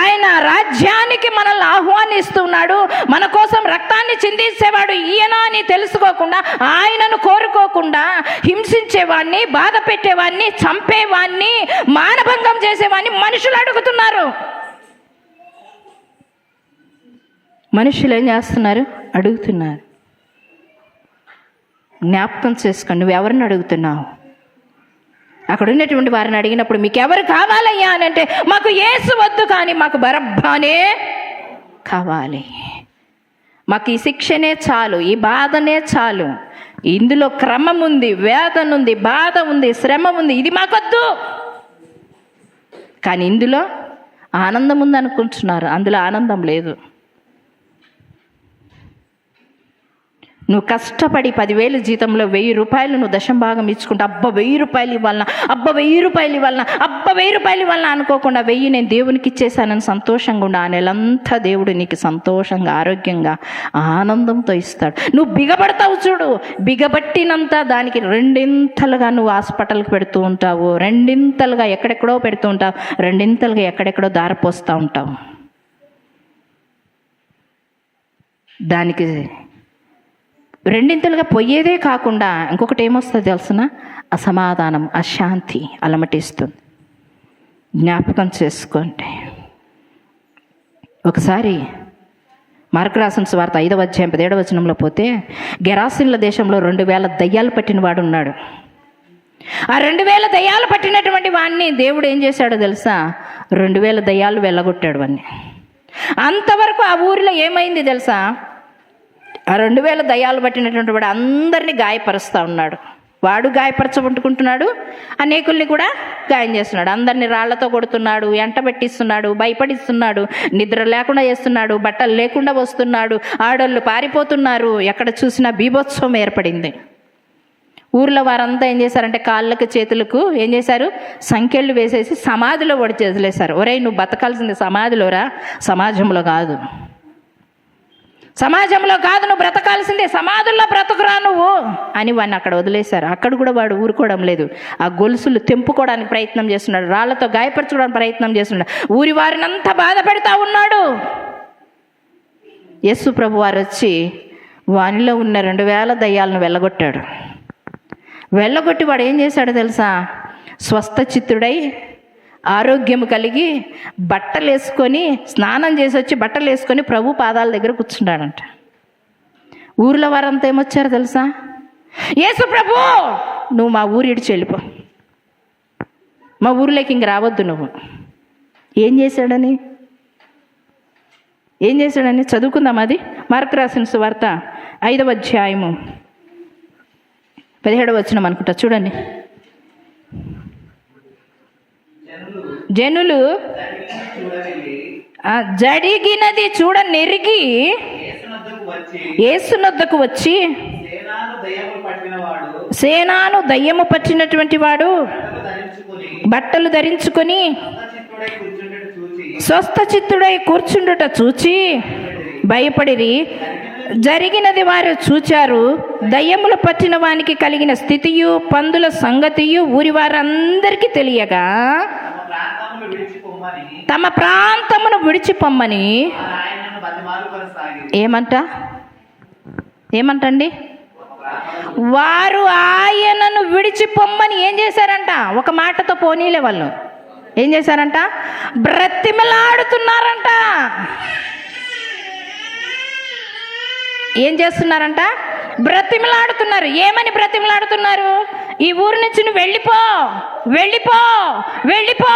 ఆయన రాజ్యానికి మనల్ని ఆహ్వానిస్తున్నాడు. మన కోసం రక్తాన్ని చిందించేవాడు ఈయన అని తెలుసుకోకుండా, ఆయనను కోరుకోకుండా హింసించేవాడిని, బాధ పెట్టేవాడిని, చంపేవాడిని, మానభంగం చేసేవాడిని మనుషులు అడుగుతున్నారు. మనుషులు ఏం చేస్తున్నారు? అడుగుతున్నారు. జ్ఞాపకం చేసుకోండి, నువ్వెవరిని అడుగుతున్నావు? అక్కడ ఉన్నటువంటి వారిని అడిగినప్పుడు మీకు ఎవరు కావాలయ్యా అని అంటే, మాకు యేసు వద్దు, కానీ మాకు బరబ్బానే కావాలి, మాకు ఈ శిక్షనే చాలు, ఈ బాధనే చాలు, ఇందులో క్రమం ఉంది, వేదన ఉంది, బాధ ఉంది, శ్రమ ఉంది, ఇది మాకొద్దు. కానీ ఇందులో ఆనందం ఉంది అనుకుంటున్నారు, అందులో ఆనందం లేదు. నువ్వు కష్టపడి 10,000 జీతంలో 1,000 రూపాయలు నువ్వు దశంభాగం ఇచ్చుకుంటా, అబ్బా 1,000 రూపాయలు ఇవ్వాలన్నా, అబ్బా 1,000 రూపాయలు ఇవ్వాలన్నా, అబ్బా 1,000 రూపాయలు ఇవ్వాలన్నా అనుకోకుండా 1,000 నేను దేవునికి ఇచ్చేసానని సంతోషంగా ఉండి, ఆ నెలంతా దేవుడు నీకు సంతోషంగా, ఆరోగ్యంగా, ఆనందంతో ఇస్తాడు. నువ్వు బిగబడతావు చూడు, బిగబట్టినంత దానికి 2 నువ్వు హాస్పిటల్కి పెడుతూ ఉంటావు, 2 ఎక్కడెక్కడో పెడుతూ ఉంటావు, 2 ఎక్కడెక్కడో దారిపోస్తూ ఉంటావు. దానికి 2 పోయేదే కాకుండా ఇంకొకటి ఏమొస్తుంది తెలుసునా? అసమాధానం, అశాంతి అలమటిస్తుంది. జ్ఞాపకం చేసుకోండి. ఒకసారి మార్కు రాసిన సువార్త 5వ అధ్యాయం 17వ వచనంలో పోతే, గెరాసీనుల దేశంలో 2,000 దయ్యాలు పట్టిన వాడు ఉన్నాడు. ఆ 2,000 దయ్యాలు పట్టినటువంటి వాడిని దేవుడు ఏం చేశాడో తెలుసా? 2,000 దయ్యాలు వెళ్ళగొట్టాడు వాడిని. అంతవరకు ఆ ఊరిలో ఏమైంది తెలుసా? ఆ 2,000 దయ్యాలు పట్టినటువంటి వాడు అందరినీ గాయపరుస్తూ ఉన్నాడు. వాడు గాయపరచబట్టుకుంటున్నాడు, అనేకుల్ని కూడా గాయం చేస్తున్నాడు. అందరినీ రాళ్లతో కొడుతున్నాడు, ఎంటబెట్టిస్తున్నాడు, భయపడిస్తున్నాడు, నిద్ర లేకుండా చేస్తున్నాడు, బట్టలు లేకుండా వస్తున్నాడు, ఆడోళ్ళు పారిపోతున్నారు. ఎక్కడ చూసినా బీభత్సవం ఏర్పడింది. ఊర్లో వారంతా ఏం చేశారంటే కాళ్ళకు చేతులకు ఏం చేశారు? సంకెళ్ళు వేసేసి సమాధిలో ఒడిచి వదిలేశారు. ఒరేయ్, నువ్వు బతకాల్సింది సమాధిలోరా, సమాజంలో కాదు. సమాజంలో కాదు నువ్వు బ్రతకాల్సిందే, సమాధుల్లో బ్రతుకురా నువ్వు అని వాడిని అక్కడ వదిలేశారు. అక్కడ కూడా వాడు ఊరుకోవడం లేదు. ఆ గొలుసులు తెంపుకోవడానికి ప్రయత్నం చేస్తున్నాడు, రాళ్లతో గాయపరచుకోవడానికి ప్రయత్నం చేస్తున్నాడు, ఊరి వారినంతా బాధ పెడతా ఉన్నాడు. యేసు ప్రభు వారు వచ్చి వానిలో ఉన్న 2,000 దయ్యాలను వెళ్ళగొట్టాడు. వెళ్ళగొట్టి వాడు ఏం చేశాడో తెలుసా? స్వస్థ చిత్తుడై, ఆరోగ్యం కలిగి, బట్టలు వేసుకొని, స్నానం చేసి వచ్చి బట్టలు వేసుకొని ప్రభు పాదాల దగ్గర కూర్చున్నాడంట. ఊర్లో వారంతా ఏమొచ్చారో తెలుసా? యేసు ప్రభు, నువ్వు మా ఊరు ఇడిచి వెళ్ళిపో, మా ఊరిలోకి ఇంక రావద్దు నువ్వు. ఏం చేశాడని చదువుకుందాం. అది మార్కు రాసిన సువార్త 5వ అధ్యాయము 17వ వచనం అనుకుంటా, చూడండి. జనులు జరిగినది చూడ నెరిగి యేసునొద్దకు వచ్చి, సేనాను దయ్యము పట్టినటువంటి వాడు బట్టలు ధరించుకొని స్వస్థ చిత్తుడై కూర్చుండుట చూచి భయపడిరి. జరిగినది వారు చూచారు. దయ్యములు పట్టిన వానికి కలిగిన స్థితియు పందుల సంగతియు ఊరి వారందరికీ తెలియగా తమ ప్రాంతమును విడిచిపోమ్మని ఏమంటండి వారు ఆయనను విడిచిపోమ్మని ఏం చేశారంట? ఒక మాటతో పోనీలే. వాళ్ళు ఏం చేశారంట? బ్రతిమలాడుతున్నారంట. ఏం చేస్తున్నారంట? బ్రతిమలాడుతున్నారు. ఏమని బ్రతిమలాడుతున్నారు? ఈ ఊరు నుంచి నువ్వు వెళ్ళిపో, వెళ్ళిపో, వెళ్ళిపో,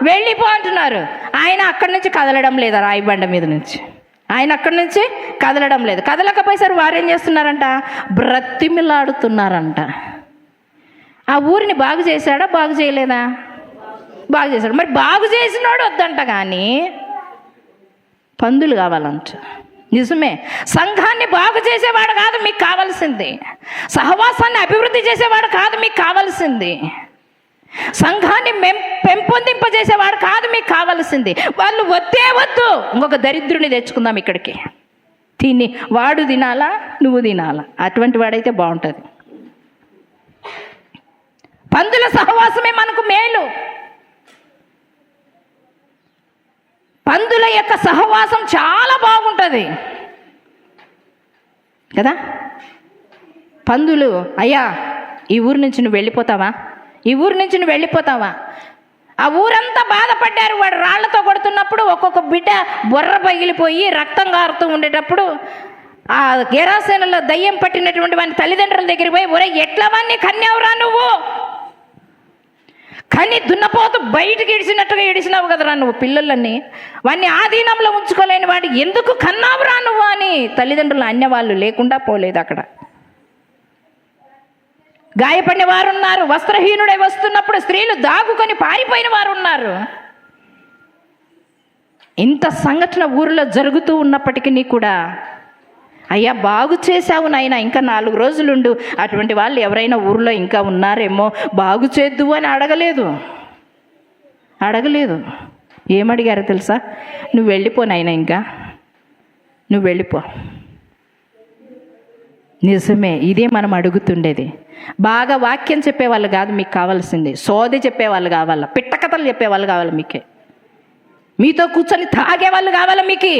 వెళ్ళిపో అంటున్నారు. ఆయన అక్కడి నుంచి కదలడం లేదా? రాయిబండ మీద నుంచి ఆయన అక్కడి నుంచి కదలడం లేదు. కదలకపోయేసరి వారు ఏం చేస్తున్నారంట? బ్రతిమలాడుతున్నారంట. ఆ ఊరిని బాగు చేశాడా? బాగు చేయలేదా? బాగు చేశాడు. మరి బాగు చేసినాడు వద్దంట, కానీ పందులు కావాలంట. నిజమే, సంఘాన్ని బాగు చేసేవాడు కాదు మీకు కావాల్సింది, సహవాసాన్ని అభివృద్ధి చేసేవాడు కాదు మీకు కావాల్సింది, సంఘాన్ని పెంపొందింపజేసేవాడు కాదు మీకు కావాల్సింది. వాళ్ళు వద్దే వద్దు, ఇంకొక దరిద్రుని తెచ్చుకుందాం ఇక్కడికి, తిని వాడు తినాలా నువ్వు తినాలా, అటువంటి వాడైతే బాగుంటుంది. పందుల సహవాసమే మనకు మేలు. పందుల యొక్క సహవాసం చాలా బాగుంటుంది కదా. పందులు, అయ్యా ఈ ఊరు నుంచి నువ్వు వెళ్ళిపోతావా, ఈ ఊరు నుంచి నువ్వు వెళ్ళిపోతావా. ఆ ఊరంతా బాధపడ్డారు. వాడు రాళ్లతో కొడుతున్నప్పుడు ఒక్కొక్క బిడ్డ బొర్ర పగిలిపోయి రక్తం కారుతూ ఉండేటప్పుడు ఆ గెరాసేనలో దయ్యం పట్టినటువంటి వాని తల్లిదండ్రుల దగ్గరికి పోయి, ఒరే ఎట్లా వాన్ని కన్యావురా నువ్వు, కానీ దున్నపోతు బయటికి ఇడిచినట్టుగా ఇడిచినావు కదరా నువ్వు పిల్లలన్నీ, వాడిని ఆధీనంలో ఉంచుకోలేని వాడు ఎందుకు కన్నావురా నువ్వు అని తల్లిదండ్రులు అన్యవాళ్ళు లేకుండా పోలేదు. అక్కడ గాయపడిన వారు ఉన్నారు, వస్త్రహీనుడై వస్తున్నప్పుడు స్త్రీలు దాగుకొని పారిపోయిన వారు ఉన్నారు. ఇంత సంఘటన ఊరిలో జరుగుతూ ఉన్నప్పటికీ కూడా, అయ్యా బాగు చేశావు నాయన, ఇంకా 4 రోజులుండు, అటువంటి వాళ్ళు ఎవరైనా ఊరిలో ఇంకా ఉన్నారేమో, బాగు చేద్దు అని అడగలేదు. ఏమడిగారో తెలుసా? నువ్వు వెళ్ళిపో నాయన, ఇంకా నువ్వు వెళ్ళిపో. నిజమే, ఇదే మనం అడుగుతుండేది. బాగా వాక్యం చెప్పేవాళ్ళు కాదు మీకు కావాల్సింది, సోది చెప్పేవాళ్ళు కావాలా, పిట్టకథలు చెప్పేవాళ్ళు కావాలి, మీతో కూర్చొని తాగేవాళ్ళు కావాలా, మీకు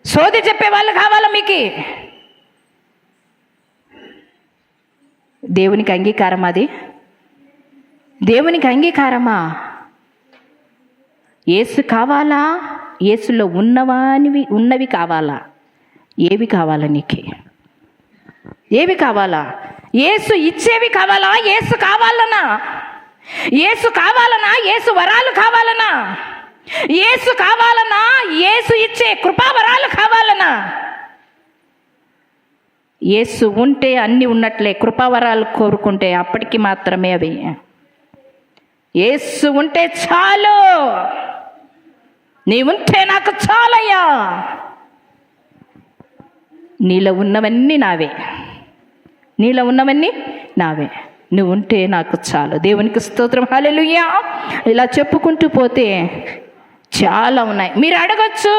సోది చెప్పేవాళ్ళు కావాలా. మీకు దేవునికి అంగీకారం, అది దేవునికి అంగీకారమా? యేసు కావాలా, యేసులో ఉన్నవి కావాలా? ఏవి కావాలా నీకు? ఏవి కావాలా? యేసు ఇచ్చేవి కావాలా? యేసు కావాలనా? యేసు కావాలనా? యేసు వరాలు కావాలనా? యేసు కావాలనా? యేసు ఇచ్చే కృపావరాలు కావాలనా? యేసు ఉంటే అన్నీ ఉన్నట్లే. కృపావరాలు కోరుకుంటే అప్పటికి మాత్రమే అవి. యేసు ఉంటే చాలు, నీ ఉంటే నాకు చాలయ్యా. నీలో ఉన్నవన్నీ నావే, నీలో ఉన్నవన్నీ నావే, నువ్వు ఉంటే నాకు చాలు. దేవునికి స్తోత్రం, హల్లెలూయా. ఇలా చెప్పుకుంటూ పోతే చాలా ఉన్నాయి. మీరు అడగచ్చు,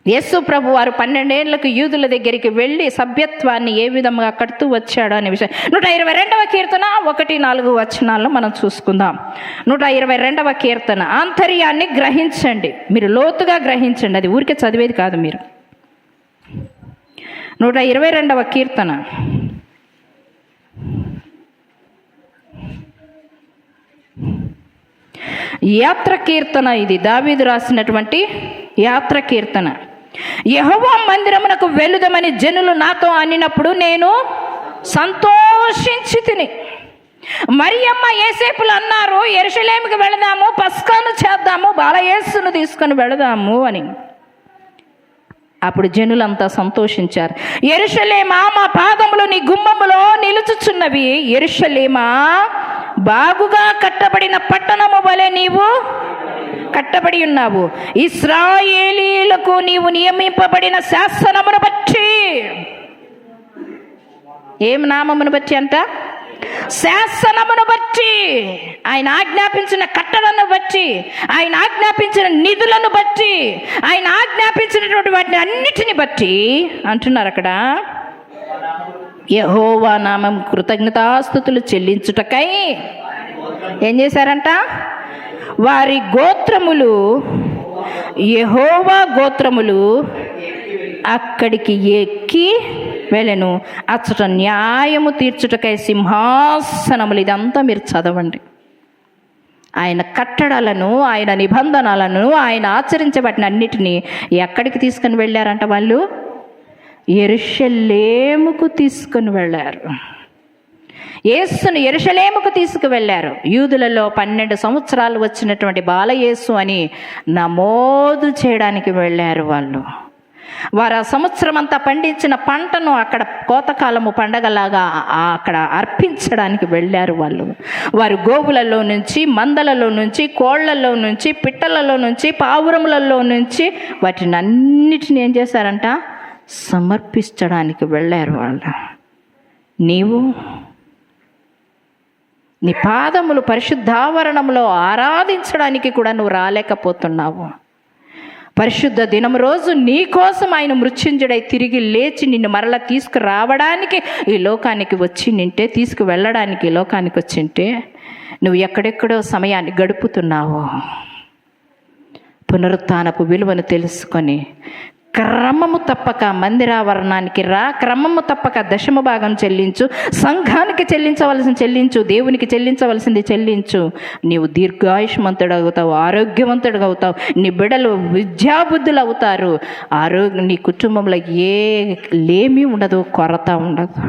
యేసు ప్రభు వారు 12 ఏళ్లకు యూదుల దగ్గరికి వెళ్ళి సభ్యత్వాన్ని ఏ విధంగా కడుతూ వచ్చాడు అనే విషయం 122వ కీర్తన 1-4 వచనాల్లో మనం చూసుకుందాం. 122వ కీర్తన ఆంతర్యాన్ని గ్రహించండి, మీరు లోతుగా గ్రహించండి. అది ఊరికే చదివేది కాదు. మీరు 122వ కీర్తన యాత్ర కీర్తన. ఇది దావీదు రాసినటువంటి యాత్ర కీర్తన. యెహోవా మందిరమునకు వెలుదమని జనులు నాతో అనినప్పుడు నేను సంతోషించి తిని. మరియమ్మ యేసేపులు అన్నారు, యెరూషలేముకి వెళదాము, పస్కాను చేద్దాము, బాలయేసును తీసుకొని వెళదాము అని. అప్పుడు జనులంతా సంతోషించారు. యెరూషలేమా, మా పాదములు నీ గుమ్మములో నిలుచుచున్నవి. యెరూషలేమా, బాగుగా కట్టబడిన పట్టణము వలె నీవు కట్టబడి ఉన్నావు. ఇశ్రాయేలీయులకు నీవు నియమింపబడిన శాసనమును బట్టి. ఏం నామమును బట్టి అంట? శాసనమును బట్టి, ఆయన ఆజ్ఞాపించిన కట్టడను బట్టి, ఆయన ఆజ్ఞాపించిన నిధులను బట్టి, ఆయన ఆజ్ఞాపించినటువంటి వాటిని అన్నిటిని బట్టి అంటున్నారు అక్కడ. యెహోవా నామం కృతజ్ఞతాస్తుతులు చెల్లించుటకై ఏం చేశారంట? వారి గోత్రములు, యెహోవా గోత్రములు అక్కడికి ఎక్కి వెళ్ళెను. అచ్చట న్యాయము తీర్చుటకై సింహాసనములు. ఇదంతా మీరు చదవండి. ఆయన కట్టడాలను, ఆయన నిబంధనలను, ఆయన ఆచరించబడిన అన్నిటినీ ఎక్కడికి తీసుకొని వెళ్ళారంట? వాళ్ళు యెరూషలేముకు తీసుకొని వెళ్ళారు. యేసును యెరూషలేముకు తీసుకువెళ్ళారు. యూదులలో 12 సంవత్సరాలు వచ్చినటువంటి బాలయేసు అని నమోదు చేయడానికి వెళ్ళారు వాళ్ళు. వారు ఆ సంవత్సరం అంతా పండించిన పంటను అక్కడ కోతకాలము పండగలాగా అక్కడ అర్పించడానికి వెళ్ళారు వాళ్ళు. వారు గోవులలో నుంచి, మందలలో నుంచి, కోళ్లలో నుంచి, పిట్టలలో నుంచి, పావురములలో నుంచి వాటిని అన్నిటిని ఏం చేశారంట? సమర్పించడానికి వెళ్ళారు వాళ్ళు. నీవు నీ పాదములు పరిశుద్ధావరణంలో ఆరాధించడానికి కూడా నువ్వు రాలేకపోతున్నావు. పరిశుద్ధ దినం రోజు నీ కోసం ఆయన మృత్యుంజుడై తిరిగి లేచి నిన్ను మరలా తీసుకురావడానికి ఈ లోకానికి వచ్చింటే, తీసుకువెళ్ళడానికి ఈ లోకానికి వచ్చింటే నువ్వు ఎక్కడెక్కడో సమయాన్ని గడుపుతున్నావు. పునరుత్థానపు విలువను తెలుసుకొని క్రమము తప్పక మందిరావరణానికి రా, క్రమము తప్పక దశమ భాగం చెల్లించు, సంఘానికి చెల్లించవలసింది చెల్లించు, దేవునికి చెల్లించవలసింది చెల్లించు. నీవు దీర్ఘాయుష్మంతుడు అవుతావు, ఆరోగ్యవంతుడు అవుతావు, నీ బిడ్డలు విద్యాబుద్ధులు అవుతారు, నీ కుటుంబంలో ఏ లేమి ఉండదు, కొరత ఉండదు.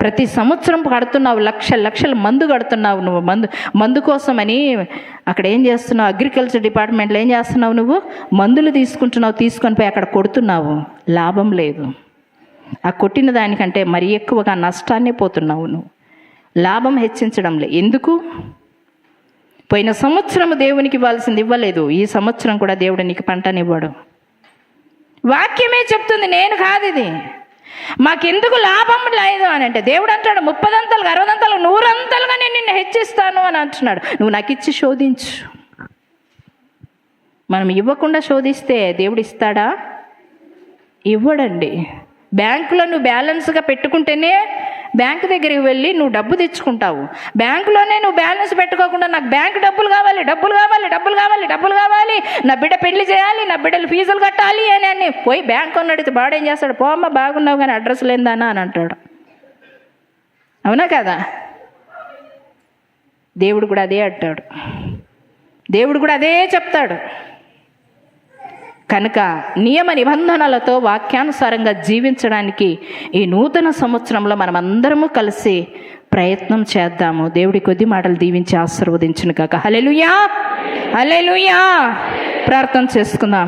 ప్రతి సంవత్సరం కడుతున్నావు, లక్షలు మందు కడుతున్నావు. నువ్వు మందు కోసమని అక్కడ ఏం చేస్తున్నావు? అగ్రికల్చర్ డిపార్ట్మెంట్లో ఏం చేస్తున్నావు? నువ్వు మందులు తీసుకొని పోయి అక్కడ కొడుతున్నావు, లాభం లేదు. ఆ కొట్టిన దానికంటే మరి ఎక్కువగా నష్టాన్నే పోతున్నావు నువ్వు, లాభం హెచ్చించడం లేదు. ఎందుకు? పోయిన సంవత్సరం దేవునికి ఇవ్వాల్సింది ఇవ్వలేదు, ఈ సంవత్సరం కూడా దేవుడు నీకు పంటనివ్వడు. వాక్యమే చెప్తుంది, నేను కాదు ఇది. మాకెందుకు లాభం లేదు అని అంటే దేవుడు అంటాడు, 30 అంతలుగా 60 అంతలుగా 100 అంతలుగా నేను నిన్ను హెచ్చిస్తాను అని అంటున్నాడు. నువ్వు నాకు ఇచ్చి శోధించు. మనం ఇవ్వకుండా శోధిస్తే దేవుడు ఇస్తాడా? ఇవ్వడండి. బ్యాంకులో నువ్వు బ్యాలెన్స్గా పెట్టుకుంటేనే బ్యాంకు దగ్గరికి వెళ్ళి నువ్వు డబ్బు తెచ్చుకుంటావు. బ్యాంకులోనే నువ్వు బ్యాలెన్స్ పెట్టుకోకుండా నాకు బ్యాంకు డబ్బులు కావాలి, నా బిడ్డ పెళ్లి చేయాలి, నా బిడ్డలు ఫీజులు కట్టాలి అని పోయి బ్యాంకు అడిగితే బాడేం చేస్తాడు? పోమ్మ బాగున్నావు కానీ అడ్రస్ లేదానా అని అంటాడు. అవునా కదా? దేవుడు కూడా అదే అంటాడు, దేవుడు కూడా అదే చెప్తాడు. కనుక నియమ నిబంధనలతో వాక్యానుసారంగా జీవించడానికి ఈ నూతన సంవత్సరంలో మనం అందరము కలిసి ప్రయత్నం చేద్దాము. దేవుడి కొద్ది మాటలు దీవించి ఆశీర్వదించును గాక. హల్లెలూయా, హల్లెలూయా. ప్రార్థన చేసుకుందాం.